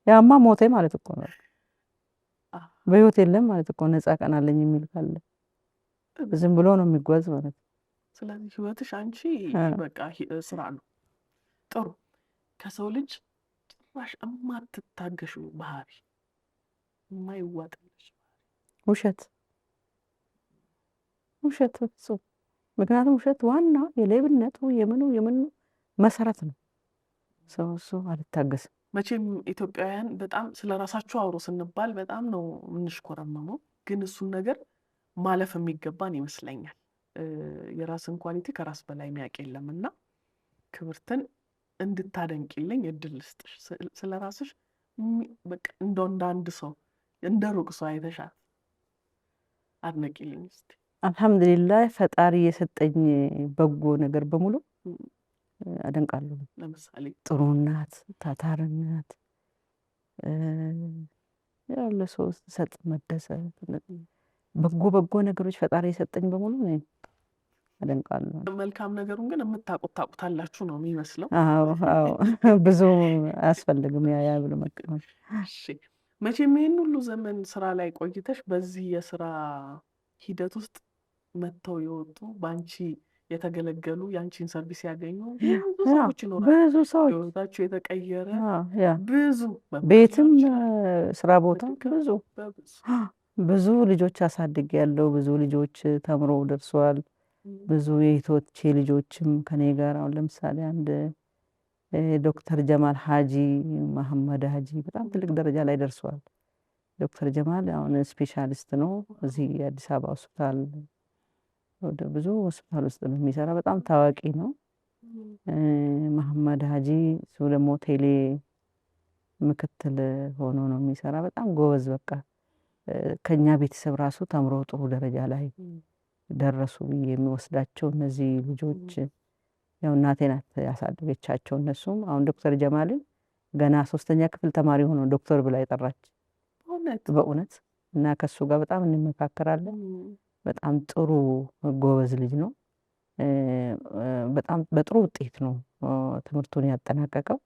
ያማ ሞቴ ማለት እኮ ነው። በህይወት የለም ማለት እኮ ነፃ ቀን አለኝ የሚል ካለ ዝም ብሎ ነው የሚጓዝ ማለት ነው። ስለዚህ ህይወትሽ አንቺ በቃ ስራ ነው። ጥሩ። ከሰው ልጅ ጭራሽ የማትታገሺው ባህሪ፣ የማይዋጥልሽ ውሸት ፍጹም። ምክንያቱም ውሸት ዋና የሌብነቱ የምኑ መሰረት ነው። ሰው እሱ አልታገስም። መቼም ኢትዮጵያውያን በጣም ስለ ራሳችሁ አውሩ ስንባል በጣም ነው የምንሽኮረመመው፣ ግን እሱን ነገር ማለፍ የሚገባን ይመስለኛል። የራስን ኳሊቲ ከራስ በላይ የሚያውቅ የለም እና ክብርትን እንድታደንቂልኝ እድል ልስጥሽ። ስለ ራስሽ በቃ እንደ አንድ ሰው እንደ ሩቅ ሰው አይተሻል አድነቂልኝ እስቲ። አልሐምዱሊላህ ፈጣሪ የሰጠኝ በጎ ነገር በሙሉ አደንቃለሁ። ለምሳሌ ጥሩ እናት፣ ታታሪ እናት፣ ያው ለሰው ሰጥ መደሰት፣ በጎ ነገሮች ፈጣሪ የሰጠኝ በሙሉ ነው አደንቃለሁ። መልካም ነገሩን ግን ታውቁታላችሁ ነው የሚመስለው። አዎ ብዙ አያስፈልግም ያ ብሎ መቀመጥ። እሺ መቼም ይሄን ሁሉ ዘመን ስራ ላይ ቆይተሽ በዚህ የስራ ሂደት ውስጥ መጥተው የወጡ ባንቺ የተገለገሉ ያንቺን ሰርቪስ ያገኙ ብዙ ሰዎች ይኖራሉ። ብዙ ሰዎች ህይወታቸው የተቀየረ ብዙ ቤትም ስራ ቦታ ብዙ ልጆች አሳድጌያለሁ። ብዙ ልጆች ተምሮ ደርሰዋል። ብዙ የእህቶቼ ልጆችም ከኔ ጋር አሁን ለምሳሌ አንድ ዶክተር ጀማል ሀጂ መሐመድ ሀጂ በጣም ትልቅ ደረጃ ላይ ደርሰዋል። ዶክተር ጀማል አሁን ስፔሻሊስት ነው። እዚህ የአዲስ አበባ ሆስፒታል ወደ ብዙ ሆስፒታል ውስጥ ነው የሚሰራ። በጣም ታዋቂ ነው። መሐመድ ሀጂ እሱ ደግሞ ቴሌ ምክትል ሆኖ ነው የሚሰራ። በጣም ጎበዝ። በቃ ከኛ ቤተሰብ ራሱ ተምሮ ጥሩ ደረጃ ላይ ደረሱ ብዬ የሚወስዳቸው እነዚህ ልጆች ያው እናቴ ናት ያሳደገቻቸው። እነሱም አሁን ዶክተር ጀማልን ገና 3ኛ ክፍል ተማሪ ሆኖ ዶክተር ብላ የጠራች በእውነት እና ከሱ ጋር በጣም እንመካከራለን። በጣም ጥሩ ጎበዝ ልጅ ነው። በጣም በጥሩ ውጤት ነው ትምህርቱን ያጠናቀቀው።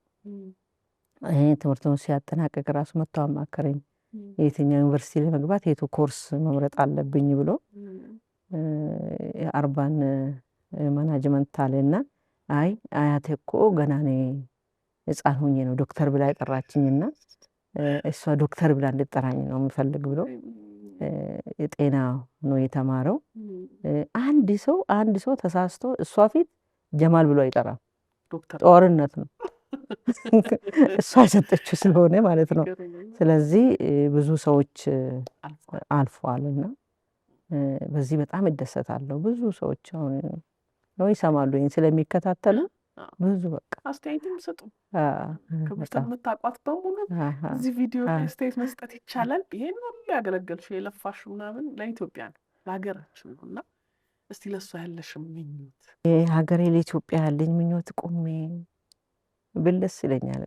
ትምህርቱን ሲያጠናቅቅ ራሱ መጥቶ አማከረኝ። የትኛው ዩኒቨርሲቲ ላይ መግባት የቱ ኮርስ መምረጥ አለብኝ ብሎ የአርባን ማናጅመንት አለና አይ አያቴ እኮ ገና እኔ ሕፃን ሆኜ ነው ዶክተር ብላ የጠራችኝና እሷ ዶክተር ብላ እንድጠራኝ ነው የምፈልግ ብሎ የጤና ነው የተማረው። አንድ ሰው ተሳስቶ እሷ ፊት ጀማል ብሎ አይጠራም። ጦርነት ነው እሷ የሰጠችው ስለሆነ ማለት ነው። ስለዚህ ብዙ ሰዎች አልፈዋልና በዚህ በጣም እደሰታለሁ። ብዙ ሰዎች አሁን ነው ይሰማሉ ይሄን ስለሚከታተሉ ብዙ በቃ አስተያየትም ስጡ። ክብርት የምታውቋት በሙሉ እዚህ ቪዲዮ ላይ አስተያየት መስጠት ይቻላል። ይሄን ሁሉ ያገለገልሽው የለፋሽው ምናምን ለኢትዮጵያ ነው ለሀገራችን ነው እና እስቲ ለእሷ ያለሽም ምኞት? ሀገሬ ለኢትዮጵያ ያለኝ ምኞት ቁሜ ብል ደስ ይለኛል።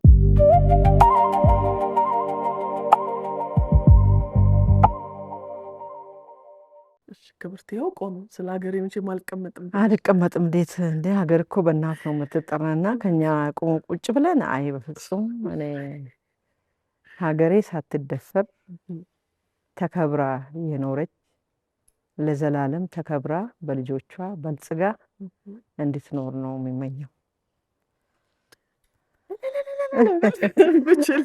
ክብርት ይኸው ቆሙ። ስለ ሀገሬ መቼም አልቀመጥም። እንዴት እንደ ሀገር እኮ በእናት ነው የምትጠራና ከኛ ቆሞ ቁጭ ብለን አይ በፍጹም እኔ ሀገሬ ሳትደፈር ተከብራ የኖረች ለዘላለም ተከብራ በልጆቿ በልጽጋ እንድትኖር ነው የሚመኘው። ብችል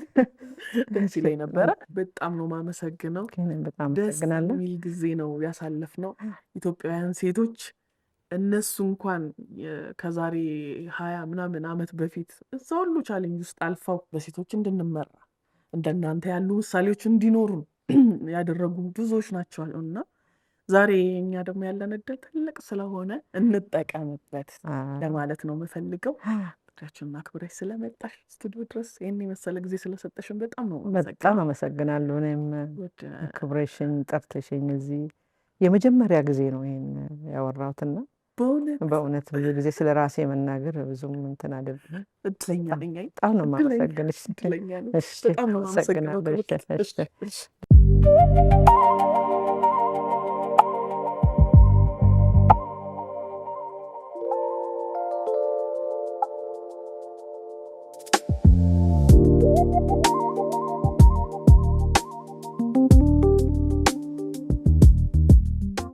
ደስ ይለኝ ነበረ። በጣም ነው ማመሰግነው። በጣም አመሰግናለሁ። ደስ የሚል ጊዜ ነው ያሳለፍነው። ኢትዮጵያውያን ሴቶች እነሱ እንኳን ከዛሬ 20 ምናምን ዓመት በፊት እዛ ሁሉ ቻሌንጅ ውስጥ አልፈው በሴቶች እንድንመራ እንደናንተ ያሉ ምሳሌዎች እንዲኖሩ ያደረጉ ብዙዎች ናቸው እና ዛሬ እኛ ደግሞ ያለን እድል ትልቅ ስለሆነ እንጠቀምበት ለማለት ነው የምፈልገው። ቻችንና አክብረሽ ስለመጣሽ ስቱዲዮ ድረስ ይሄን የመሰለ ጊዜ ስለሰጠሽን በጣም ነው በጣም አመሰግናለሁ። እኔም ክብረሽኝ ጠርተሽኝ እዚህ የመጀመሪያ ጊዜ ነው ይሄን ያወራሁትና በእውነት ብዙ ጊዜ ስለ ራሴ መናገር ብዙም እንትን አይደለም። እድለኛ ነኝ። በጣም ነው የማመሰግንሽ። በጣም ነው የማመሰግነው።